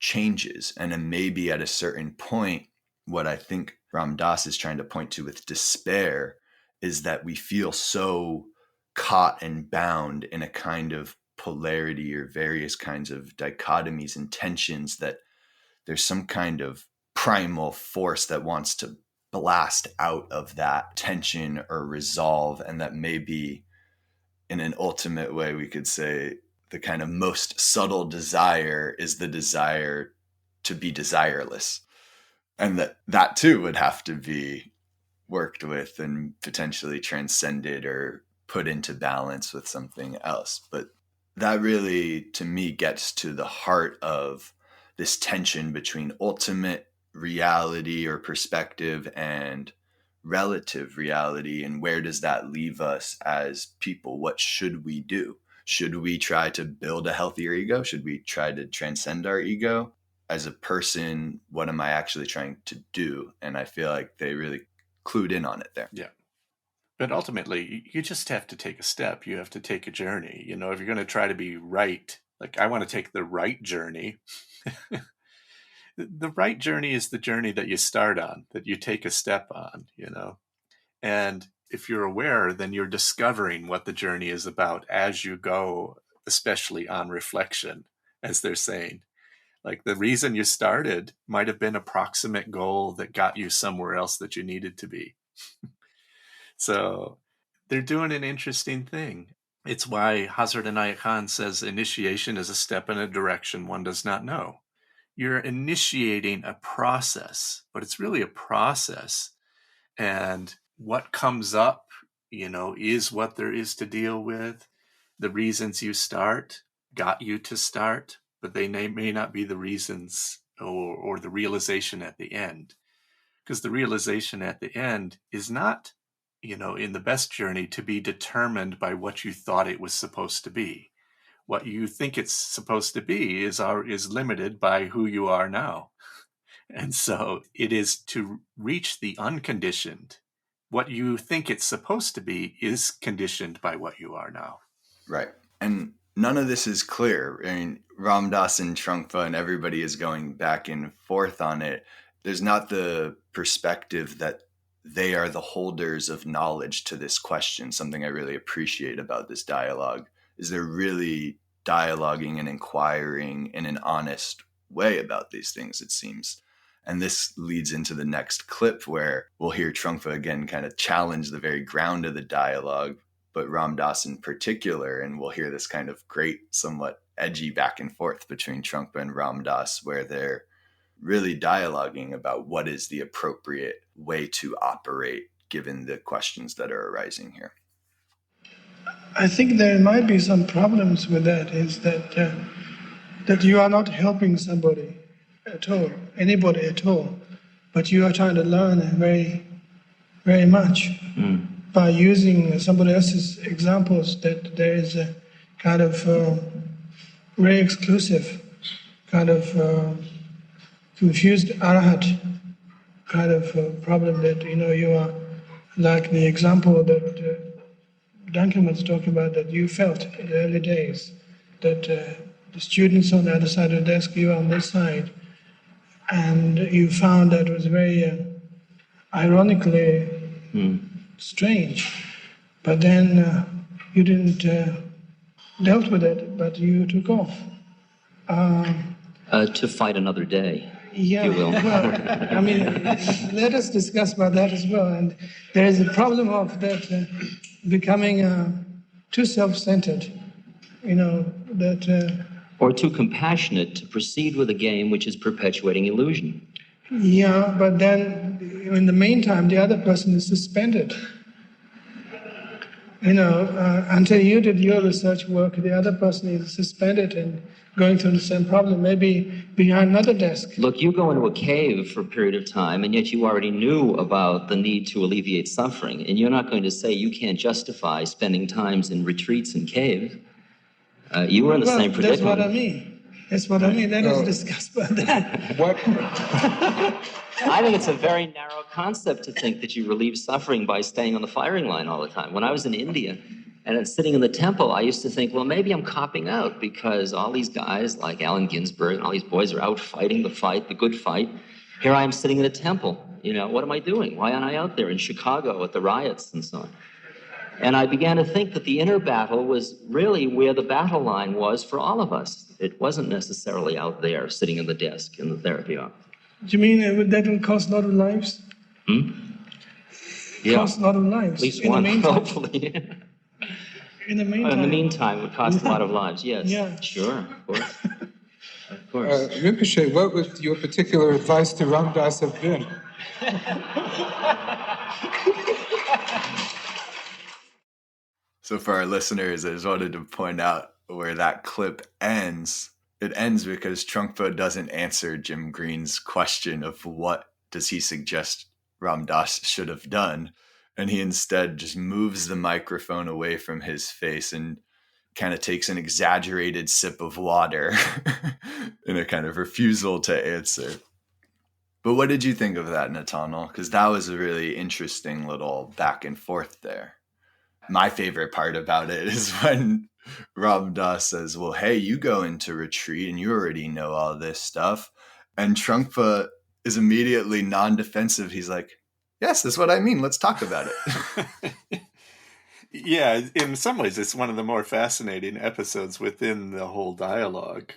changes. And then maybe at a certain point, what I think Ram Dass is trying to point to with despair is that we feel so caught and bound in a kind of polarity or various kinds of dichotomies and tensions that there's some kind of primal force that wants to blast out of that tension or resolve. And that maybe in an ultimate way, we could say the kind of most subtle desire is the desire to be desireless. And that too would have to be worked with and potentially transcended or put into balance with something else. But that really, to me, gets to the heart of this tension between ultimate reality or perspective and relative reality. And where does that leave us as people? What should we do? Should we try to build a healthier ego? Should we try to transcend our ego? As a person, what am I actually trying to do? And I feel like they really clued in on it there. Yeah. But ultimately, you just have to take a step. You have to take a journey. If you're going to try to be right, like I want to take the right journey. The right journey is the journey that you start on, that you take a step on, And if you're aware, then you're discovering what the journey is about as you go, especially on reflection, as they're saying. Like the reason you started might have been a proximate goal that got you somewhere else that you needed to be. So they're doing an interesting thing. It's why Hazrat Inayat Khan says initiation is a step in a direction one does not know. You're initiating a process, but it's really a process. And what comes up, is what there is to deal with. The reasons you start got you to start, but they may not be the reasons or the realization at the end. because the realization at the end is not, in the best journey to be determined by what you thought it was supposed to be. What you think it's supposed to be is limited by who you are now. And so it is to reach the unconditioned. What you think it's supposed to be is conditioned by what you are now. Right. And none of this is clear. I mean, Ram Dass and Trungpa and everybody is going back and forth on it. There's not the perspective that they are the holders of knowledge to this question. Something I really appreciate about this dialogue is they're really dialoguing and inquiring in an honest way about these things, it seems. And this leads into the next clip where we'll hear Trungpa again kind of challenge the very ground of the dialogue, but Ram Dass in particular, and we'll hear this kind of great, somewhat edgy back and forth between Trungpa and Ram Dass, where they're really dialoguing about what is the appropriate way to operate given the questions that are arising here. I think there might be some problems with that, is that you are not helping somebody at all, anybody at all, but you are trying to learn very, very much by using somebody else's examples, that there is a kind of very exclusive, kind of confused arahat kind of problem that, you are like the example that Duncan was talking about, that you felt in the early days, that the students on the other side of the desk, you on this side, and you found that was very ironically strange. But then you didn't dealt with it, but you took off. To fight another day, Yeah, you will. well, I mean, let us discuss about that as well. And there is a problem of that becoming too self-centered, that... Or too compassionate to proceed with a game which is perpetuating illusion. Yeah, but then in the meantime, the other person is suspended. Until you did your research work, the other person is suspended and going through the same problem, maybe behind another desk. Look, you go into a cave for a period of time, and yet you already knew about the need to alleviate suffering, and you're not going to say you can't justify spending times in retreats and caves. You were in the same predicament. That's what I mean. Let us discuss about that. What? I think it's a very narrow concept to think that you relieve suffering by staying on the firing line all the time. When I was in India and sitting in the temple, I used to think, well, maybe I'm copping out because all these guys like Allen Ginsberg and all these boys are out fighting the fight, the good fight. Here I am sitting in a temple. What am I doing? Why aren't I out there in Chicago at the riots and so on? And I began to think that the inner battle was really where the battle line was for all of us. It wasn't necessarily out there sitting in the desk in the therapy office. Do you mean that will cost a lot of lives? Yeah. Cost a lot of lives. At least in one, the meantime, hopefully. In the meantime. In the meantime, it would cost a lot of lives, yes. Yeah. Sure, of course. Of course. Rinpoche, what would your particular advice to Ram Dass have been? So for our listeners, I just wanted to point out where that clip ends. It ends because Trungpa doesn't answer Jim Green's question of what does he suggest Ram Dass should have done. And he instead just moves the microphone away from his face and kind of takes an exaggerated sip of water in a kind of refusal to answer. But what did you think of that, Nathaniel? Because that was a really interesting little back and forth there. My favorite part about it is when Ram Dass says, well, hey, you go into retreat and you already know all this stuff. And Trungpa is immediately non-defensive. He's like, yes, that's what I mean. Let's talk about it. Yeah, in some ways, it's one of the more fascinating episodes within the whole dialogue.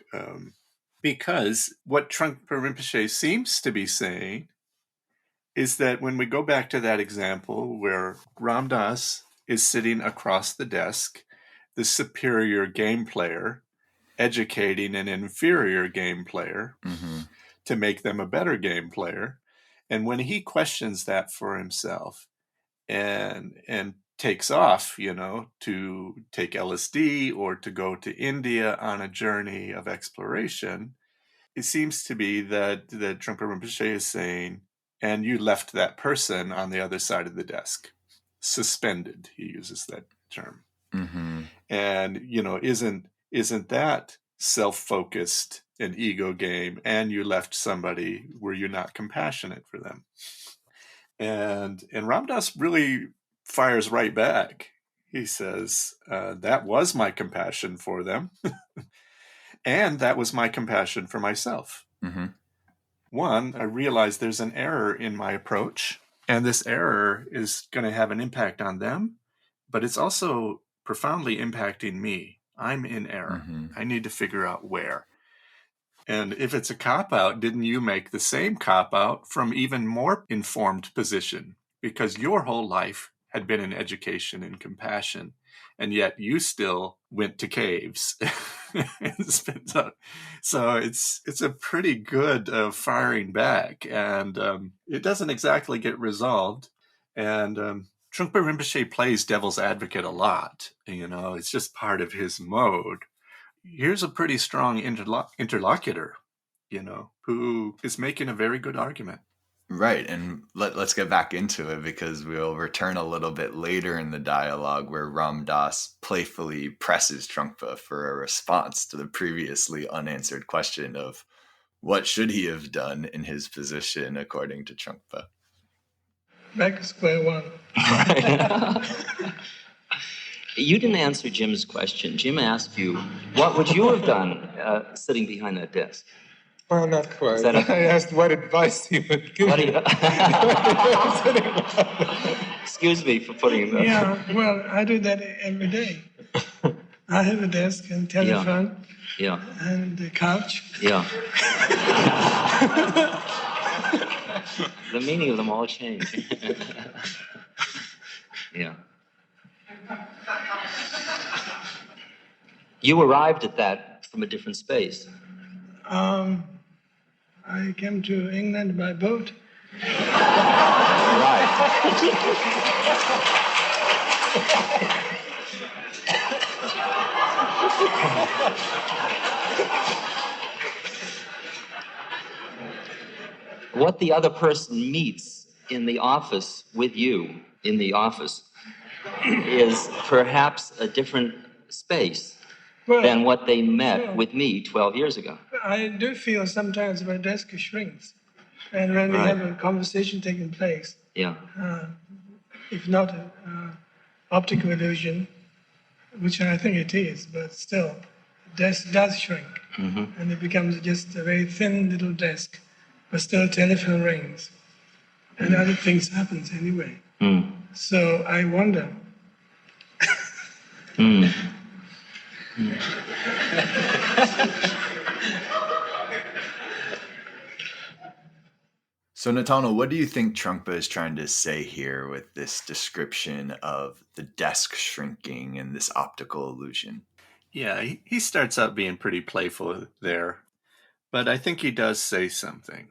Because what Trungpa Rinpoche seems to be saying is that when we go back to that example where Ram Dass is sitting across the desk, the superior game player, educating an inferior game player to make them a better game player. And when he questions that for himself and takes off, to take LSD or to go to India on a journey of exploration, it seems to be that Trungpa Rinpoche is saying, and you left that person on the other side of the desk, suspended. He uses that term. Mm-hmm. And, isn't that self-focused an ego game? And you left somebody, were you not compassionate for them? And Ram Dass really fires right back. He says, that was my compassion for them. And that was my compassion for myself. Mm-hmm. One, I realized there's an error in my approach, and this error is going to have an impact on them, but it's also profoundly impacting me. I'm in error. Mm-hmm. I need to figure out where. And if it's a cop-out, didn't you make the same cop-out from even more informed position? Because your whole life had been in education and compassion, and yet you still went to caves. So it's a pretty good firing back, and it doesn't exactly get resolved. And Trungpa Rinpoche plays devil's advocate a lot. It's just part of his mode. Here's a pretty strong interlocutor, who is making a very good argument. Right, and let's get back into it, because we'll return a little bit later in the dialogue where Ram Dass playfully presses Trungpa for a response to the previously unanswered question of what should he have done in his position according to Trungpa. Back to square one. You didn't answer Jim's question. Jim asked you, what would you have done sitting behind that desk? Well, not quite. I asked what advice he would give. Excuse me for putting him Yeah, well, I do that every day. I have a desk and telephone and a couch. Yeah. The meaning of them all change. Yeah. You arrived at that from a different space. I came to England by boat. Right. What the other person meets in the office with you, in the office, is perhaps a different space than what they met with me 12 years ago. I do feel sometimes my desk shrinks. And when we have a conversation taking place, if not optical illusion, which I think it is, but still, the desk does shrink. Mm-hmm. And it becomes just a very thin little desk, but still telephone rings. And other things happens anyway. Mm. So I wonder. Mm. So, Natano, what do you think Trungpa is trying to say here with this description of the desk shrinking and this optical illusion? Yeah, he starts out being pretty playful there, but I think he does say something.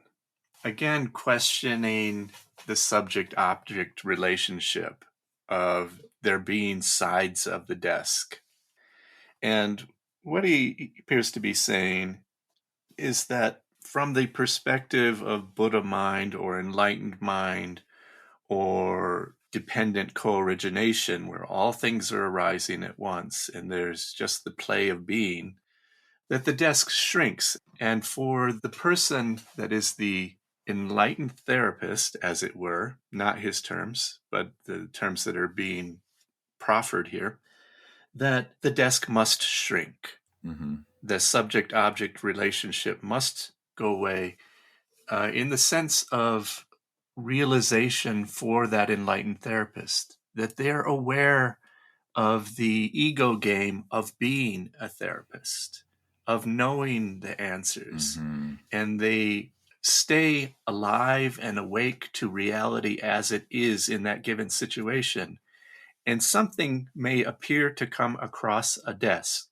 Again, questioning the subject-object relationship of there being sides of the desk. And what he appears to be saying is that from the perspective of Buddha mind or enlightened mind or dependent co-origination, where all things are arising at once and there's just the play of being, that the desk shrinks. And for the person that is the enlightened therapist, as it were, not his terms, but the terms that are being proffered here, that the desk must shrink. Mm-hmm. The subject-object relationship must go away in the sense of realization for that enlightened therapist, that they're aware of the ego game of being a therapist, of knowing the answers, and they stay alive and awake to reality as it is in that given situation. And something may appear to come across a desk,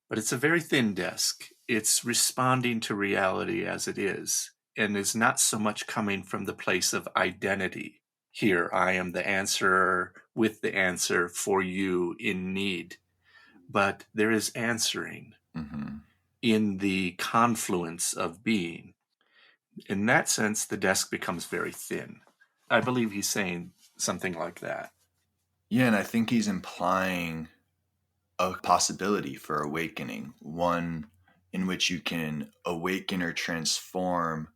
but it's a very thin desk. It's responding to reality as it is, and is not so much coming from the place of identity. Here, I am the answerer with the answer for you in need. But there is answering in the confluence of being. In that sense, the desk becomes very thin. I believe he's saying something like that. Yeah, and I think he's implying a possibility for awakening, one in which you can awaken or transform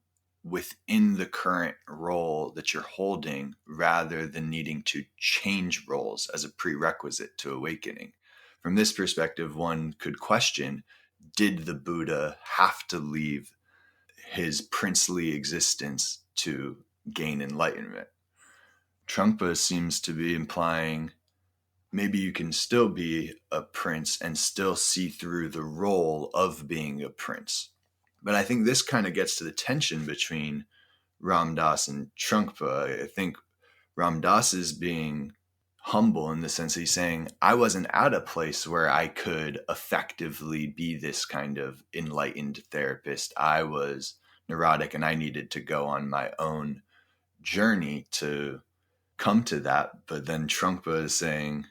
within the current role that you're holding rather than needing to change roles as a prerequisite to awakening. From this perspective, one could question, did the Buddha have to leave his princely existence to gain enlightenment? Trungpa seems to be implying maybe you can still be a prince and still see through the role of being a prince. But I think this kind of gets to the tension between Ram Dass and Trungpa. I think Ram Dass is being humble in the sense that he's saying, I wasn't at a place where I could effectively be this kind of enlightened therapist. I was neurotic and I needed to go on my own journey to come to that. But then Trungpa is saying,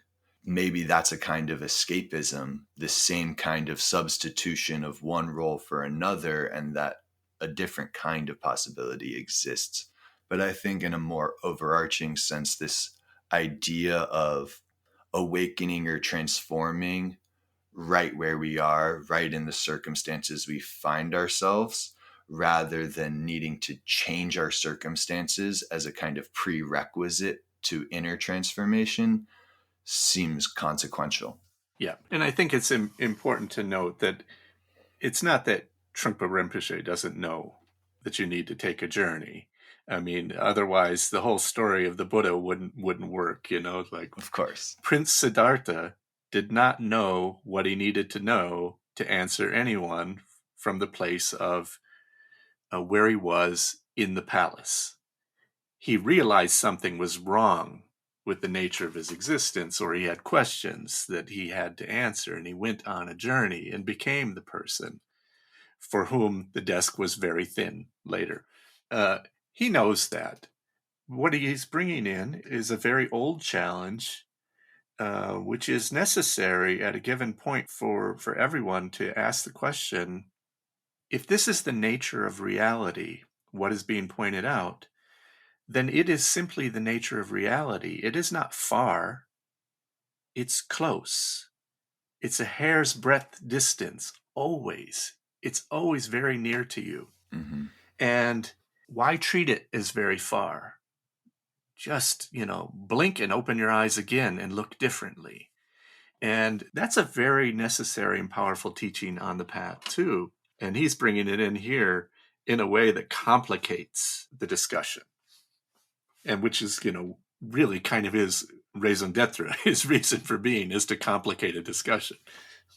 maybe that's a kind of escapism, the same kind of substitution of one role for another, and that a different kind of possibility exists. But I think in a more overarching sense, this idea of awakening or transforming right where we are, right in the circumstances we find ourselves, rather than needing to change our circumstances as a kind of prerequisite to inner transformation, seems consequential. Yeah, and I think it's important to note that it's not that Trungpa Rinpoche doesn't know that you need to take a journey. I mean, otherwise the whole story of the Buddha wouldn't work, like, Of course. Prince Siddhartha did not know what he needed to know to answer anyone from the place of where he was in the palace. He realized something was wrong with the nature of his existence, or he had questions that he had to answer, and he went on a journey and became the person for whom the desk was very thin later. He knows that. What he's bringing in is a very old challenge, which is necessary at a given point for everyone to ask the question, if this is the nature of reality, what is being pointed out, then it is simply the nature of reality. It is not far. It's close. It's a hair's breadth distance, always. It's always very near to you. Mm-hmm. And why treat it as very far? Just, blink and open your eyes again and look differently. And that's a very necessary and powerful teaching on the path too. And he's bringing it in here in a way that complicates the discussion. And which is, really kind of his raison d'etre, his reason for being, is to complicate a discussion.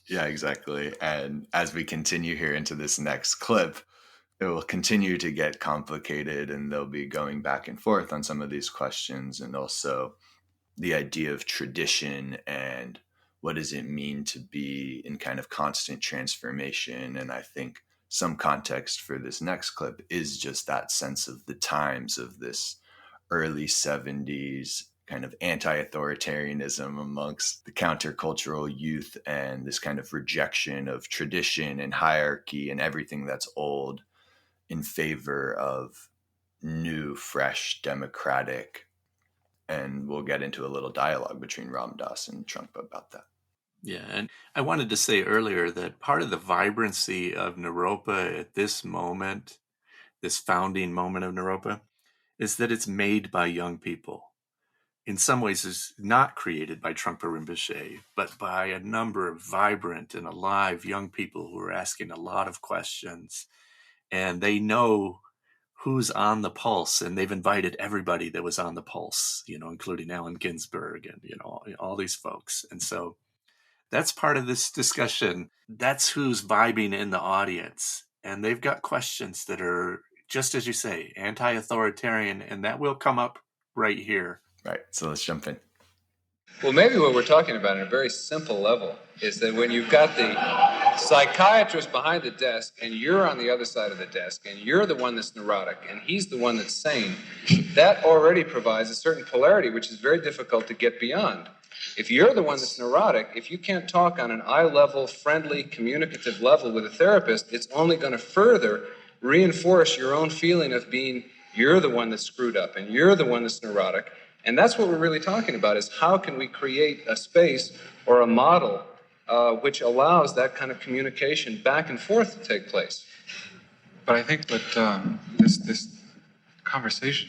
Yeah, exactly. And as we continue here into this next clip, it will continue to get complicated, and they'll be going back and forth on some of these questions, and also the idea of tradition and what does it mean to be in kind of constant transformation. And I think some context for this next clip is just that sense of the times of this early 70s kind of anti-authoritarianism amongst the countercultural youth, and this kind of rejection of tradition and hierarchy and everything that's old in favor of new, fresh, democratic. And we'll get into a little dialogue between Ram Dass and Trungpa about that. Yeah, and I wanted to say earlier that part of the vibrancy of Naropa at this moment, this founding moment of Naropa, is that it's made by young people. In some ways, it's not created by Trungpa Rinpoche, but by a number of vibrant and alive young people who are asking a lot of questions. And they know who's on the pulse, and they've invited everybody that was on the pulse, including Allen Ginsberg and, all these folks. And so that's part of this discussion. That's who's vibing in the audience. And they've got questions that are, just as you say, anti-authoritarian, and that will come up right here. Right. So let's jump in. Well, maybe what we're talking about on a very simple level is that when you've got the psychiatrist behind the desk and you're on the other side of the desk and you're the one that's neurotic and he's the one that's sane, that already provides a certain polarity which is very difficult to get beyond. If you're the one that's neurotic, if you can't talk on an eye-level, friendly, communicative level with a therapist, it's only going to further reinforce your own feeling of being you're the one that's screwed up and you're the one that's neurotic. And that's what we're really talking about, is how can we create a space or a model which allows that kind of communication back and forth to take place. But I think that this conversation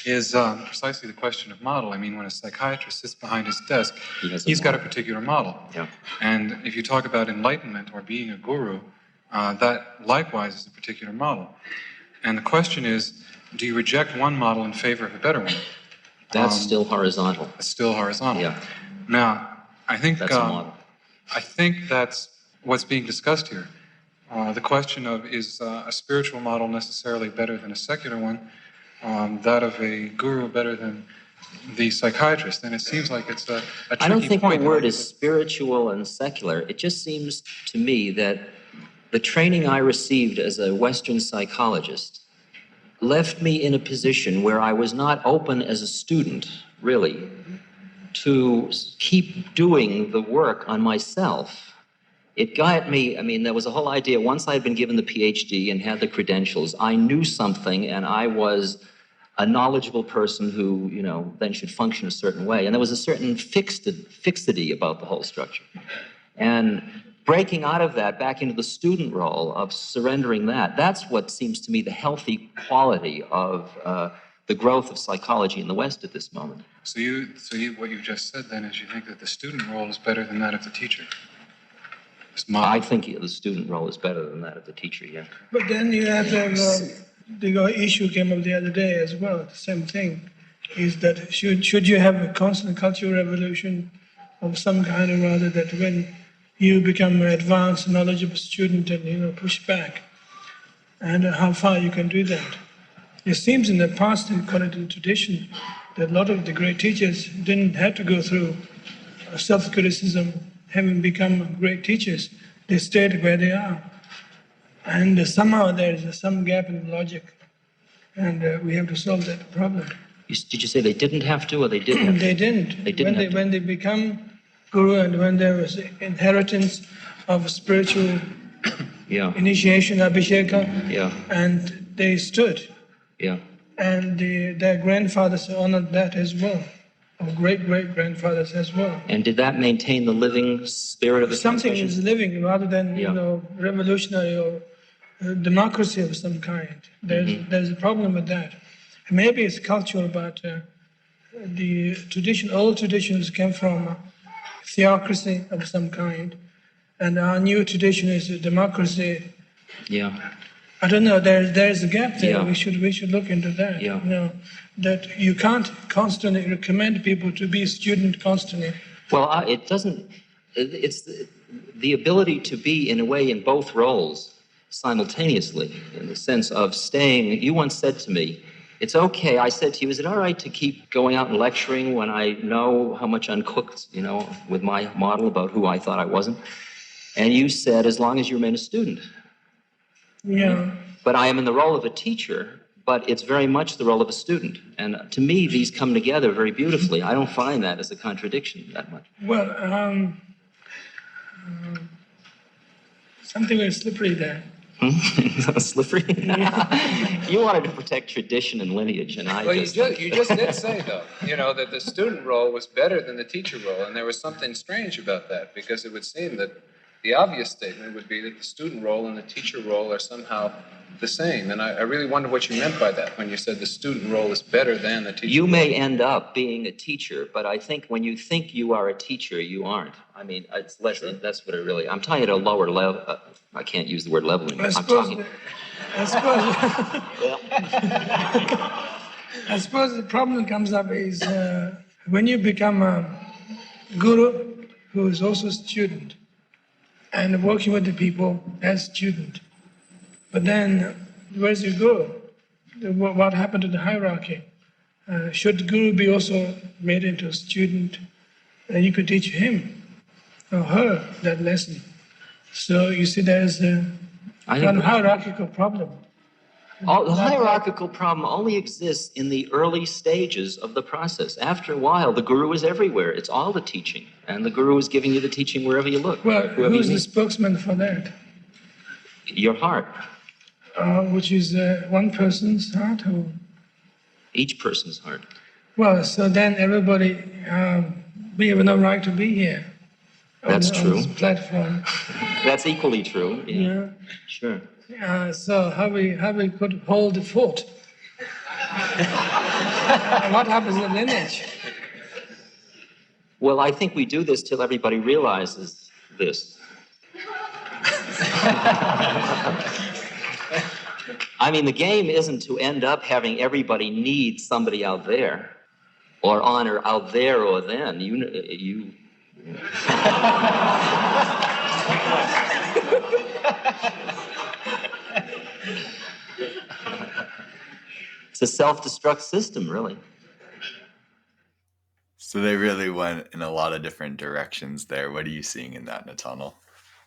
is precisely the question of model. I mean, when a psychiatrist sits behind his desk, he's got a particular model. Yeah. And if you talk about enlightenment or being a guru, that likewise is a particular model. And the question is, do you reject one model in favor of a better one? That's still horizontal. It's still horizontal. Yeah. Now, I think That's a model. I think that's what's being discussed here. The question of, is a spiritual model necessarily better than a secular one? That of a guru better than the psychiatrist? And it seems like it's a tricky point. I don't think the word is spiritual and secular. It just seems to me that the training I received as a Western psychologist left me in a position where I was not open as a student, really, to keep doing the work on myself. It got me, I mean, there was a whole idea, once I had been given the PhD and had the credentials, I knew something and I was a knowledgeable person who, you know, then should function a certain way. And there was a certain fixity about the whole structure. And breaking out of that back into the student role of surrendering that, that's what seems to me the healthy quality of the growth of psychology in the West at this moment. So what you just said then is you think that the student role is better than that of the teacher? I think the student role is better than that of the teacher, yeah. But then you have to have, the issue came up the other day as well, the same thing, is that should you have a constant cultural revolution of some kind or other, that when you become an advanced, knowledgeable student and, you know, push back, and how far you can do that. It seems in the past, according to the tradition, that a lot of the great teachers didn't have to go through self-criticism, having become great teachers. They stayed where they are. And somehow there is some gap in logic, and we have to solve that problem. Did you say they didn't have to, or they did have to? They didn't. They didn't when they become guru, and when there was inheritance of spiritual initiation, abhisheka, and they stood. Yeah. And their grandfathers honored that as well, or great-great-grandfathers as well. And did that maintain the living spirit of the Something transmission? is living rather than, you know, revolutionary or democracy of some kind. There's a problem with that. Maybe it's cultural, but the tradition, old traditions came from theocracy of some kind, and our new tradition is a democracy. Yeah. I don't know. There's a gap there. Yeah. We should look into that. Yeah. You know, that you can't constantly recommend people to be a student constantly. Well, it doesn't. It's the ability to be, in a way, in both roles simultaneously, in the sense of staying. You once said to me, "It's okay." I said to you, "Is it all right to keep going out and lecturing when I know how much I'm cooked, you know, with my model about who I thought I wasn't?" And you said, "As long as you remain a student." Yeah. But I am in the role of a teacher, but it's very much the role of a student. And to me, these come together very beautifully. I don't find that as a contradiction that much. Well, something very slippery there. Slippery? You wanted to protect tradition and lineage, and I you just did say, though, you know, that the student role was better than the teacher role, and there was something strange about that, because it would seem that the obvious statement would be that the student role and the teacher role are somehow the same. And I really wonder what you meant by that when you said the student role is better than the teacher You role. may end up being a teacher, but I think when you think you are a teacher, you aren't. I mean, it's less, that's what it really, I'm talking at a lower level. I can't use the word leveling. I suppose the problem comes up is when you become a guru who is also a student, and working with the people as student. But then, where's your guru? What happened to the hierarchy? Should the guru be also made into a student, and you could teach him or her that lesson? So you see, there's a kind of hierarchical problem. The hierarchical problem only exists in the early stages of the process. After a while, the guru is everywhere. It's all the teaching. And the guru is giving you the teaching wherever you look. Well, who's the spokesman for that? Your heart. Which is one person's heart? Or? Each person's heart. Well, so then everybody, we have no right to be here. That's true. On this platform. That's equally true. Yeah. Sure. So how we could hold the fort? What happens in the lineage? Well, I think we do this till everybody realizes this. I mean, the game isn't to end up having everybody need somebody out there, or honor out there or then. You. It's a self-destruct system, really. So they really went in a lot of different directions there. What are you seeing in that, Nathaniel?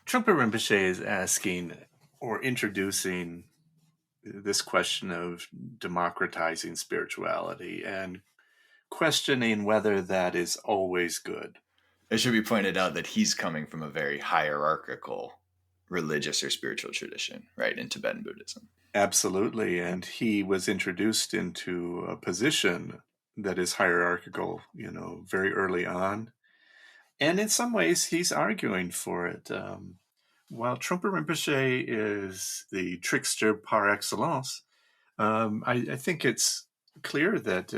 Trungpa Rinpoche is asking or introducing this question of democratizing spirituality and questioning whether that is always good. It should be pointed out that he's coming from a very hierarchical religious or spiritual tradition, right, in Tibetan Buddhism. Absolutely. And he was introduced into a position that is hierarchical, very early on. And in some ways, he's arguing for it. While Trungpa Rinpoche is the trickster par excellence, I think it's clear that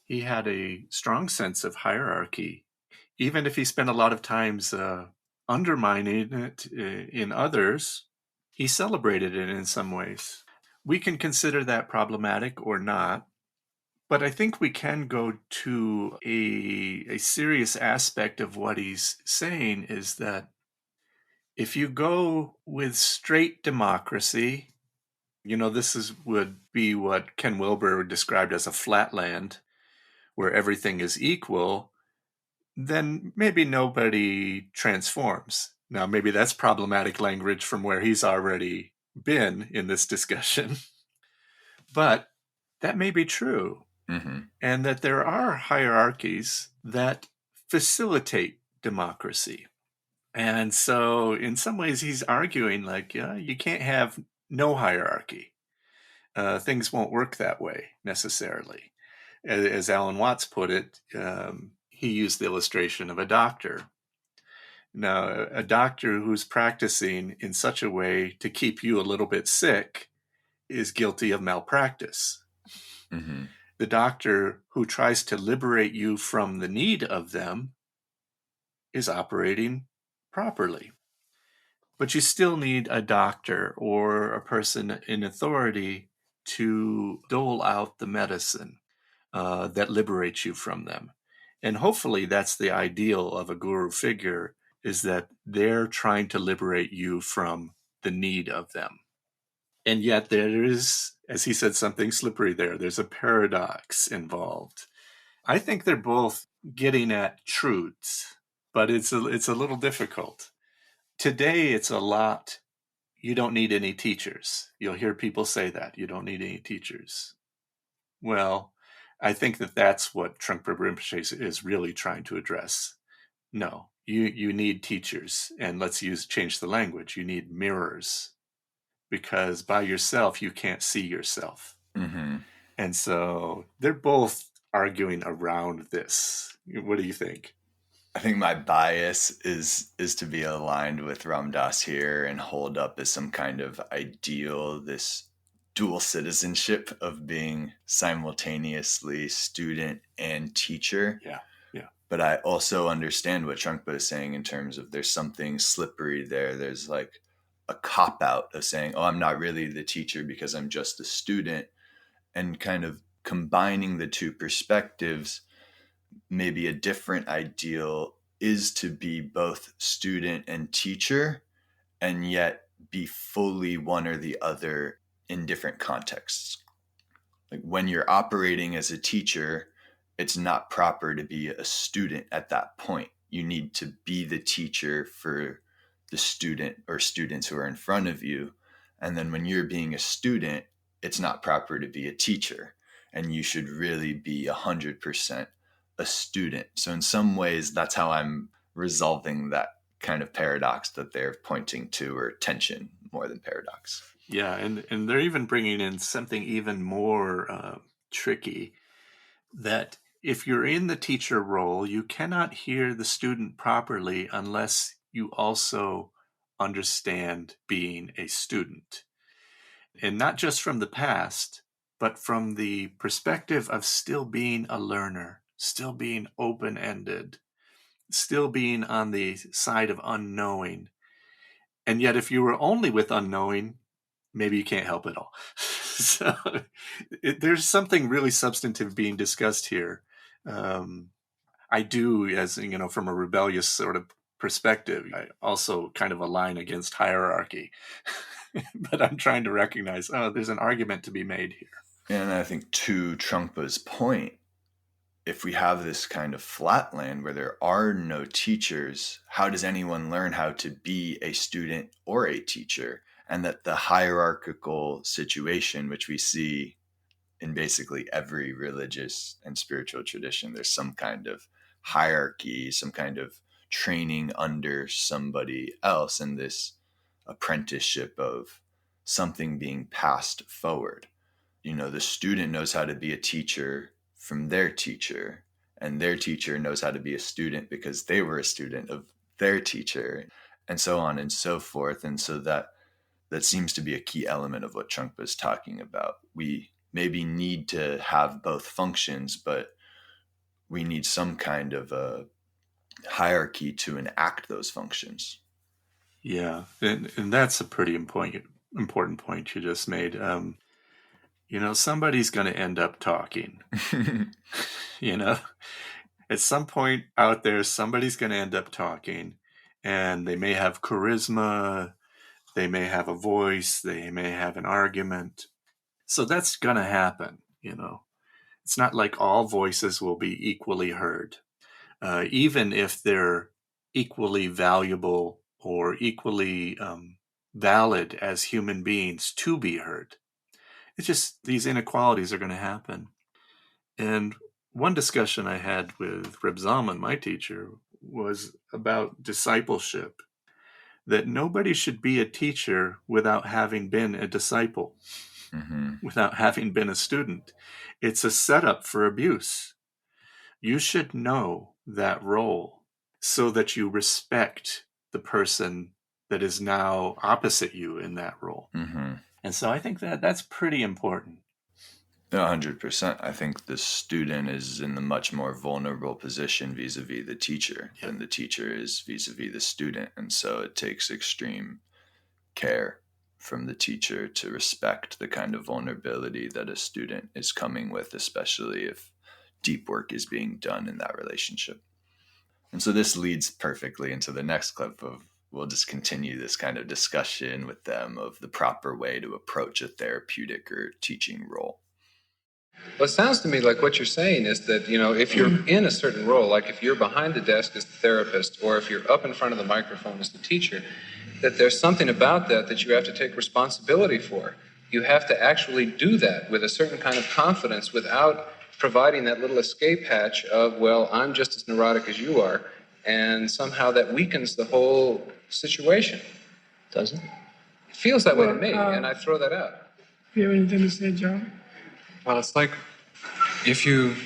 he had a strong sense of hierarchy, even if he spent a lot of times undermining it in others. He celebrated it in some ways. We can consider that problematic or not, but I think we can go to a serious aspect of what he's saying is that if you go with straight democracy, this would be what Ken Wilber described as a flatland, where everything is equal, then maybe nobody transforms. Now, maybe that's problematic language from where he's already been in this discussion, but that may be true. Mm-hmm. And that there are hierarchies that facilitate democracy. And so in some ways he's arguing you can't have no hierarchy. Things won't work that way necessarily. As Alan Watts put it, he used the illustration of a doctor. Now, a doctor who's practicing in such a way to keep you a little bit sick is guilty of malpractice. Mm-hmm. The doctor who tries to liberate you from the need of them is operating properly. But you still need a doctor or a person in authority to dole out the medicine that liberates you from them. And hopefully that's the ideal of a guru figure, is that they're trying to liberate you from the need of them. And yet there is, as he said, something slippery there. There's a paradox involved. I think they're both getting at truths, but it's a little difficult. Today, it's a lot, you don't need any teachers. You'll hear people say that, you don't need any teachers. Well, I think that's what Trungpa Rinpoche is really trying to address. No, you need teachers, and let's change the language. You need mirrors, because by yourself, you can't see yourself. Mm-hmm. And so they're both arguing around this. What do you think? I think my bias is to be aligned with Ram Dass here and hold up as some kind of ideal, this dual citizenship of being simultaneously student and teacher. Yeah. But I also understand what Trungpa is saying in terms of there's something slippery there. There's like a cop-out of saying, oh, I'm not really the teacher because I'm just a student, and kind of combining the two perspectives. Maybe a different ideal is to be both student and teacher, and yet be fully one or the other in different contexts. Like when you're operating as a teacher, it's not proper to be a student at that point. You need to be the teacher for the student or students who are in front of you. And then when you're being a student, it's not proper to be a teacher. And you should really be 100% a student. So in some ways, that's how I'm resolving that kind of paradox that they're pointing to, or tension more than paradox. Yeah, and they're even bringing in something even more tricky, that if you're in the teacher role, you cannot hear the student properly unless you also understand being a student. And not just from the past, but from the perspective of still being a learner, still being open-ended, still being on the side of unknowing. And yet, if you were only with unknowing, maybe you can't help it all. So there's something really substantive being discussed here. I do, as you know, from a rebellious sort of perspective, I also kind of align against hierarchy. But I'm trying to recognize, there's an argument to be made here. And I think to Trungpa's point, if we have this kind of flatland where there are no teachers, how does anyone learn how to be a student or a teacher? And that the hierarchical situation, which we see in basically every religious and spiritual tradition, there's some kind of hierarchy, some kind of training under somebody else, and this apprenticeship of something being passed forward. You know, the student knows how to be a teacher from their teacher, and their teacher knows how to be a student because they were a student of their teacher, and so on and so forth. And so that seems to be a key element of what Trungpa is talking about. We maybe need to have both functions, but we need some kind of a hierarchy to enact those functions. Yeah, and that's a pretty important point you just made. You know, somebody's going to end up talking. You know, at some point out there, somebody's going to end up talking, and they may have charisma, they may have a voice, they may have an argument. So that's going to happen, you know. It's not like all voices will be equally heard, even if they're equally valuable or equally valid as human beings to be heard. It's just these inequalities are going to happen. And one discussion I had with Reb Zalman, my teacher, was about discipleship, that nobody should be a teacher without having been a disciple, without having been a student. It's a setup for abuse. You should know that role so that you respect the person that is now opposite you in that role. And so I think that that's pretty important. 100%. I think the student is in the much more vulnerable position vis-a-vis the teacher than the teacher is vis-a-vis the student. And so it takes extreme care from the teacher to respect the kind of vulnerability that a student is coming with, especially if deep work is being done in that relationship. And so this leads perfectly into the next clip of, we'll just continue this kind of discussion with them of the proper way to approach a therapeutic or teaching role. Well, it sounds to me like what you're saying is that, you know, if you're in a certain role, like if you're behind the desk as the therapist, or if you're up in front of the microphone as the teacher, that there's something about that you have to take responsibility for. You have to actually do that with a certain kind of confidence without providing that little escape hatch of, well, I'm just as neurotic as you are, and somehow that weakens the whole situation. Doesn't it? It feels that way to me, and I throw that out. Do you have anything to say, John? Well, it's like if you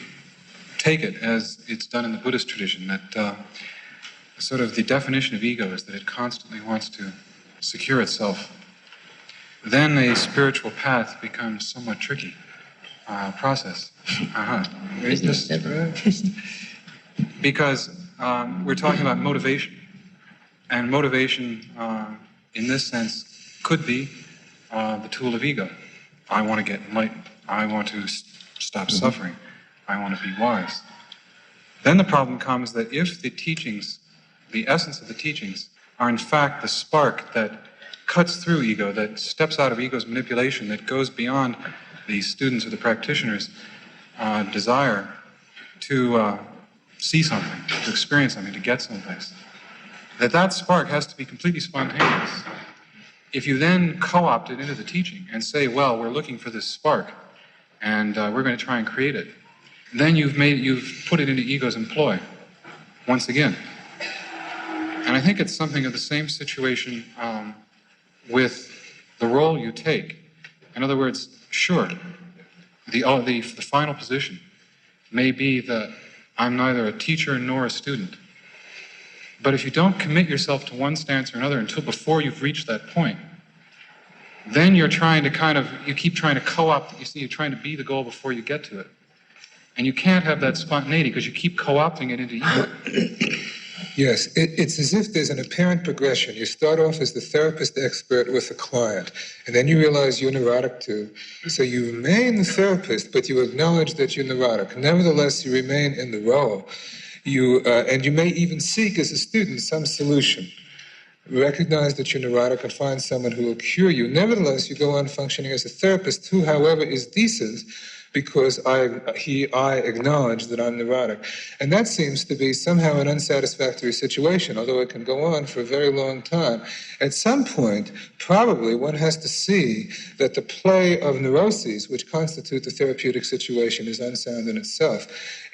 take it as it's done in the Buddhist tradition, that sort of the definition of ego is that it constantly wants to secure itself. Then a spiritual path becomes somewhat tricky process. Because we're talking about motivation. And motivation, in this sense, could be the tool of ego. I want to get enlightened. I want to stop suffering. I want to be wise. Then the problem comes that if the teachings, the essence of the teachings, are in fact the spark that cuts through ego, that steps out of ego's manipulation, that goes beyond the students or the practitioners' desire to see something, to experience something, to get someplace, that spark has to be completely spontaneous. If you then co-opt it into the teaching and say, well, we're looking for this spark, and we're going to try and create it, then you've put it into ego's employ once again. And I think it's something of the same situation with the role you take. In other words, sure, the final position may be that I'm neither a teacher nor a student. But if you don't commit yourself to one stance or another until before you've reached that point, then you're trying to you keep trying to co-opt, you're trying to be the goal before you get to it. And you can't have that spontaneity because you keep co-opting it into you. Yes, it's as if there's an apparent progression. You start off as the therapist expert with a client, and then you realize you're neurotic too. So you remain the therapist, but you acknowledge that you're neurotic. Nevertheless, you remain in the role. And you may even seek, as a student, some solution. Recognize that you're neurotic and find someone who will cure you. Nevertheless, you go on functioning as a therapist who, however, is decent, because I acknowledge that I'm neurotic. And that seems to be somehow an unsatisfactory situation, although it can go on for a very long time. At some point, probably one has to see that the play of neuroses, which constitute the therapeutic situation, is unsound in itself.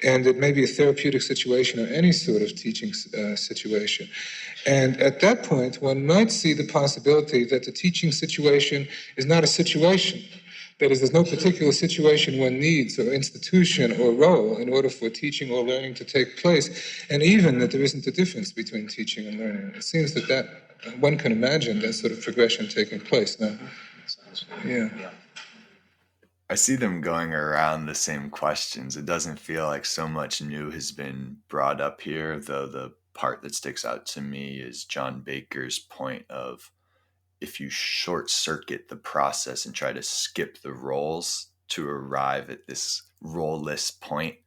And it may be a therapeutic situation or any sort of teaching situation. And at that point, one might see the possibility that the teaching situation is not a situation. That is, there's no particular situation one needs or institution or role in order for teaching or learning to take place, and even that there isn't a difference between teaching and learning. It seems that one can imagine that sort of progression taking place now. Yeah. I see them going around the same questions. It doesn't feel like so much new has been brought up here, though the part that sticks out to me is John Baker's point of, if you short circuit the process and try to skip the roles to arrive at this role-less point,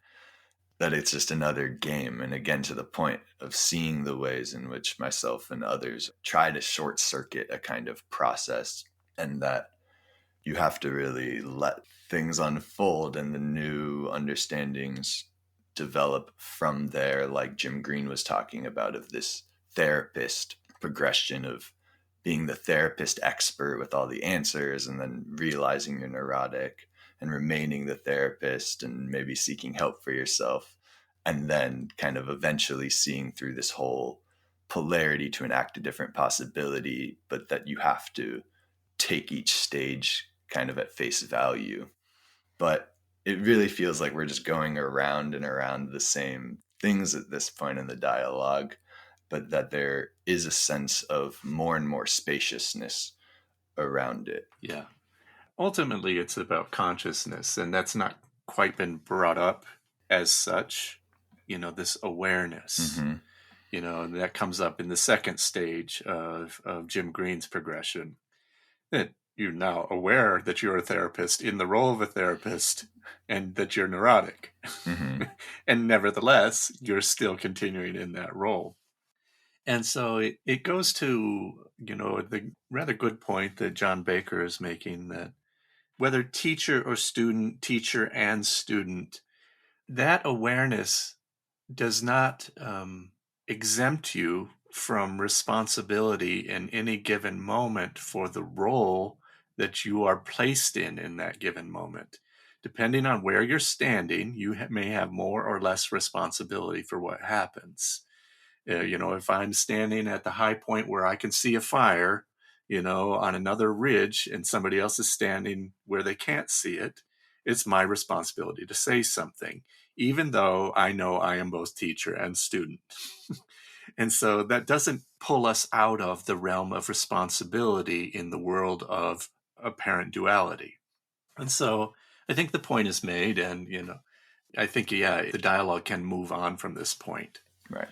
that it's just another game. And again, to the point of seeing the ways in which myself and others try to short circuit a kind of process, and that you have to really let things unfold and the new understandings develop from there, like Jim Green was talking about, of this therapist progression of being the therapist expert with all the answers, and then realizing you're neurotic and remaining the therapist and maybe seeking help for yourself, and then kind of eventually seeing through this whole polarity to enact a different possibility, but that you have to take each stage kind of at face value. But it really feels like we're just going around and around the same things at this point in the dialogue, but that there is a sense of more and more spaciousness around it. Yeah. Ultimately, it's about consciousness, and that's not quite been brought up as such, this awareness. Mm-hmm. That comes up in the second stage of Jim Green's progression, that you're now aware that you're a therapist in the role of a therapist and that you're neurotic. Mm-hmm. And nevertheless, you're still continuing in that role. And so it goes to, the rather good point that John Baker is making, that whether teacher or student, teacher and student, that awareness does not exempt you from responsibility in any given moment for the role that you are placed in that given moment. Depending on where you're standing, you may have more or less responsibility for what happens. If I'm standing at the high point where I can see a fire, on another ridge, and somebody else is standing where they can't see it, it's my responsibility to say something, even though I know I am both teacher and student. And so that doesn't pull us out of the realm of responsibility in the world of apparent duality. And so I think the point is made, and, I think, the dialogue can move on from this point. Right.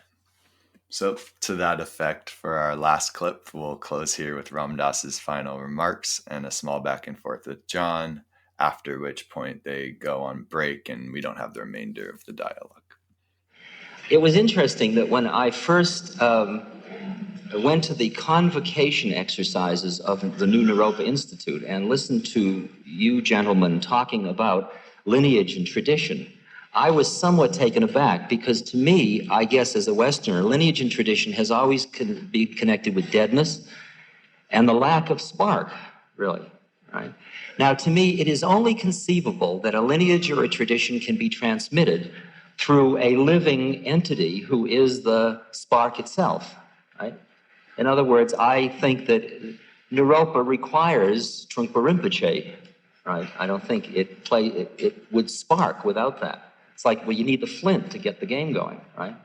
So to that effect, for our last clip, we'll close here with Ram Dass's final remarks and a small back and forth with John, after which point they go on break and we don't have the remainder of the dialogue. It was interesting that when I first went to the convocation exercises of the new Naropa Institute and listened to you gentlemen talking about lineage and tradition, I was somewhat taken aback, because to me, I guess as a Westerner, lineage and tradition has always be connected with deadness and the lack of spark, really, right? Now, to me, it is only conceivable that a lineage or a tradition can be transmitted through a living entity who is the spark itself, right? In other words, I think that Naropa requires Trungpa Rinpoche, right? I don't think it would spark without that. It's like, well, you need the flint to get the game going, right?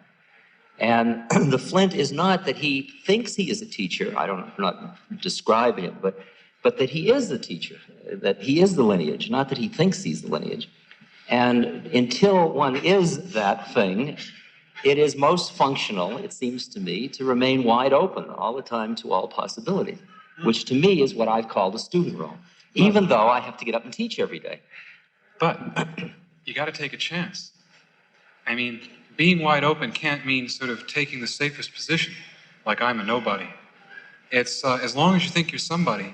And the flint is not that he thinks he is a teacher. I'm not describing it, but that he is the teacher, that he is the lineage, not that he thinks he's the lineage. And until one is that thing, it is most functional, it seems to me, to remain wide open all the time to all possibilities, which to me is what I've called a student role, even though I have to get up and teach every day. But you got to take a chance. I mean, being wide open can't mean sort of taking the safest position, like I'm a nobody. It's as long as you think you're somebody,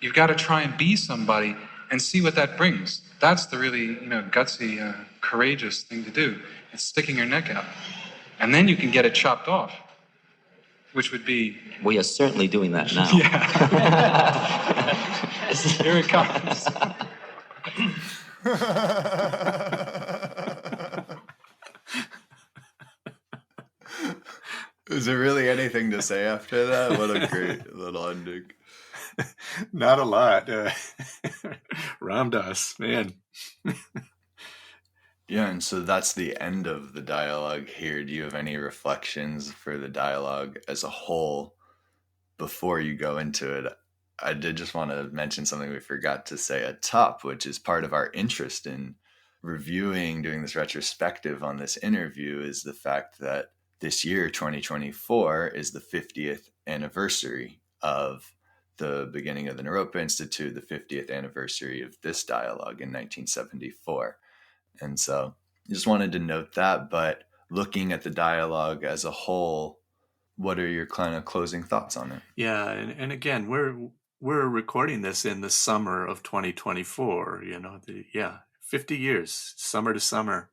you've got to try and be somebody and see what that brings. That's the really, gutsy, courageous thing to do. It's sticking your neck out. And then you can get it chopped off, which would be... We are certainly doing that now. Yeah. Here it comes. Is there really anything to say after that? What a great little ending. Not a lot. Ram Dass, man. Yeah, and so that's the end of the dialogue here. Do you have any reflections for the dialogue as a whole before you go into it? I did just want to mention something we forgot to say at top, which is part of our interest in reviewing, doing this retrospective on this interview, is the fact that this year, 2024, is the 50th anniversary of the beginning of the Naropa Institute, the 50th anniversary of this dialogue in 1974. And so I just wanted to note that, but looking at the dialogue as a whole, what are your kind of closing thoughts on it? Yeah, and again, we're recording this in the summer of 2024, 50 years, summer to summer.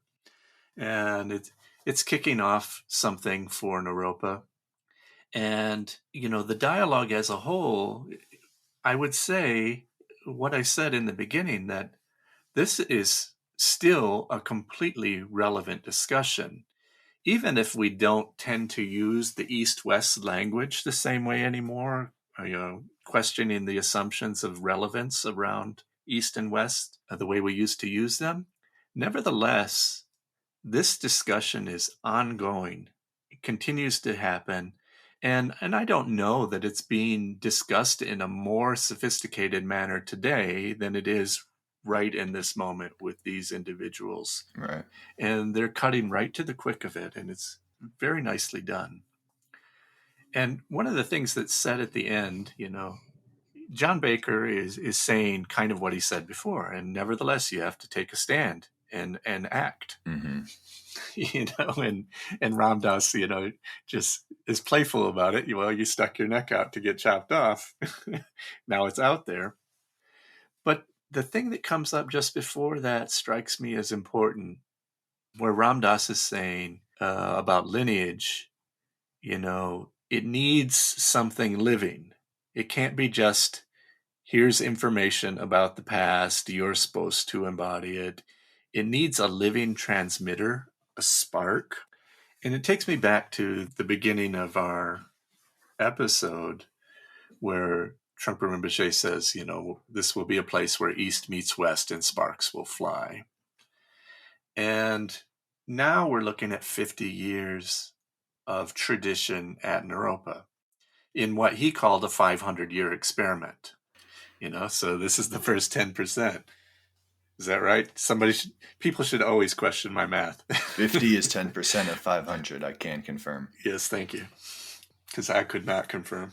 And it's kicking off something for Naropa. And, the dialogue as a whole, I would say what I said in the beginning, that this is still a completely relevant discussion, even if we don't tend to use the East-West language the same way anymore, questioning the assumptions of relevance around East and West the way we used to use them. Nevertheless, this discussion is ongoing. It continues to happen. And I don't know that it's being discussed in a more sophisticated manner today than it is right in this moment with these individuals. Right. And they're cutting right to the quick of it, and it's very nicely done. And one of the things that's said at the end, John Baker is saying kind of what he said before, and nevertheless, you have to take a stand and act. Mm-hmm. And Ram Dass, just is playful about it. You stuck your neck out to get chopped off. Now it's out there. But the thing that comes up just before that strikes me as important, where Ram Dass is saying about lineage, it needs something living. It can't be just, here's information about the past, you're supposed to embody it. It needs a living transmitter, a spark. And it takes me back to the beginning of our episode where Trungpa Rinpoche says, this will be a place where East meets West and sparks will fly. And now we're looking at 50 years of tradition at Naropa in what he called a 500-year experiment. So this is the first 10%. Is that right? People should always question my math. 50 is 10% of 500. I can confirm. Yes, thank you. Because I could not confirm.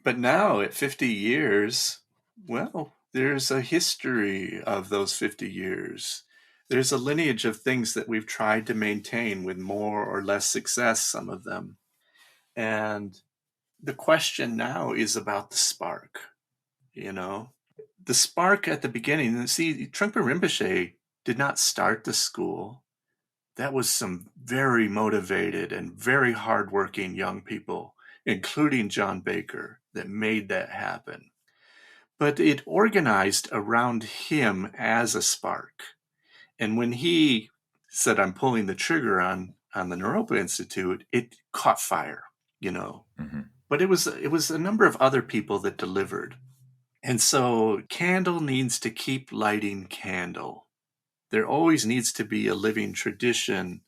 But now at 50 years, well, there's a history of those 50 years. There's a lineage of things that we've tried to maintain with more or less success, some of them. And the question now is about the spark, The spark at the beginning. See, Trungpa Rinpoche did not start the school. That was some very motivated and very hardworking young people, including John Baker, that made that happen. But it organized around him as a spark. And when he said, I'm pulling the trigger on the Naropa Institute, it caught fire. But it was a number of other people that delivered. And so candle needs to keep lighting candle. There always needs to be a living tradition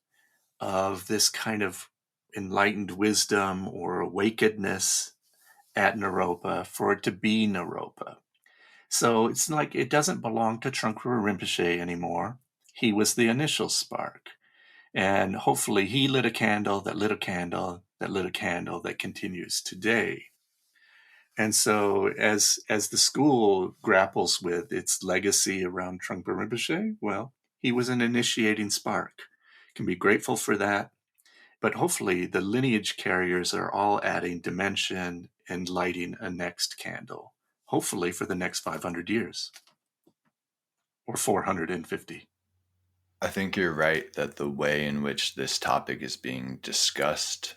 of this kind of enlightened wisdom or awakenedness at Naropa for it to be Naropa. So it's like it doesn't belong to Trungpa Rinpoche anymore. He was the initial spark. And hopefully he lit a candle that lit a candle that lit a candle that continues today. And so as the school grapples with its legacy around Trungpa Rinpoche, well, he was an initiating spark. Can be grateful for that. But hopefully the lineage carriers are all adding dimension and lighting a next candle, hopefully for the next 500 years or 450. I think you're right that the way in which this topic is being discussed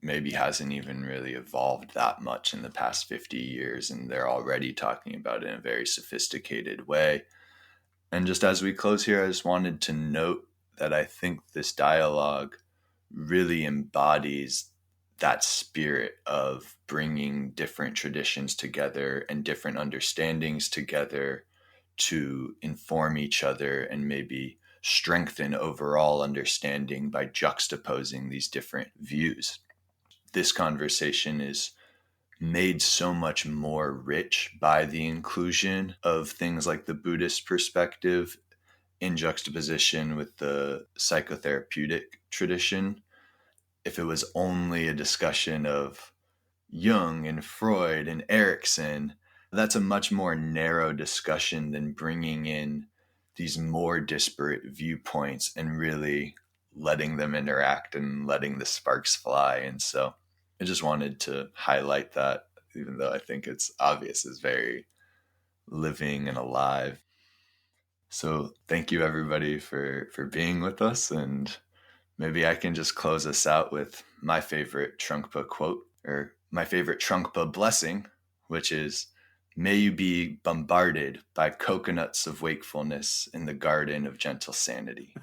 maybe hasn't even really evolved that much in the past 50 years, and they're already talking about it in a very sophisticated way. And just as we close here, I just wanted to note that I think this dialogue really embodies that spirit of bringing different traditions together and different understandings together to inform each other and maybe strengthen overall understanding by juxtaposing these different views. This conversation is made so much more rich by the inclusion of things like the Buddhist perspective in juxtaposition with the psychotherapeutic tradition. If it was only a discussion of Jung and Freud and Erikson, that's a much more narrow discussion than bringing in these more disparate viewpoints and really letting them interact and letting the sparks fly. And so I just wanted to highlight that, even though I think it's obvious, is very living and alive. So thank you everybody for being with us. And maybe I can just close us out with my favorite Trungpa quote, or my favorite Trungpa blessing, which is, "May you be bombarded by coconuts of wakefulness in the garden of gentle sanity."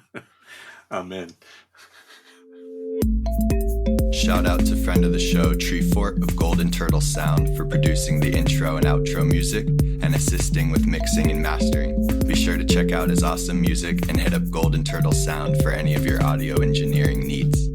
Amen. Shout out to friend of the show, Tree Fort of Golden Turtle Sound, for producing the intro and outro music and assisting with mixing and mastering. Be sure to check out his awesome music and hit up Golden Turtle Sound for any of your audio engineering needs.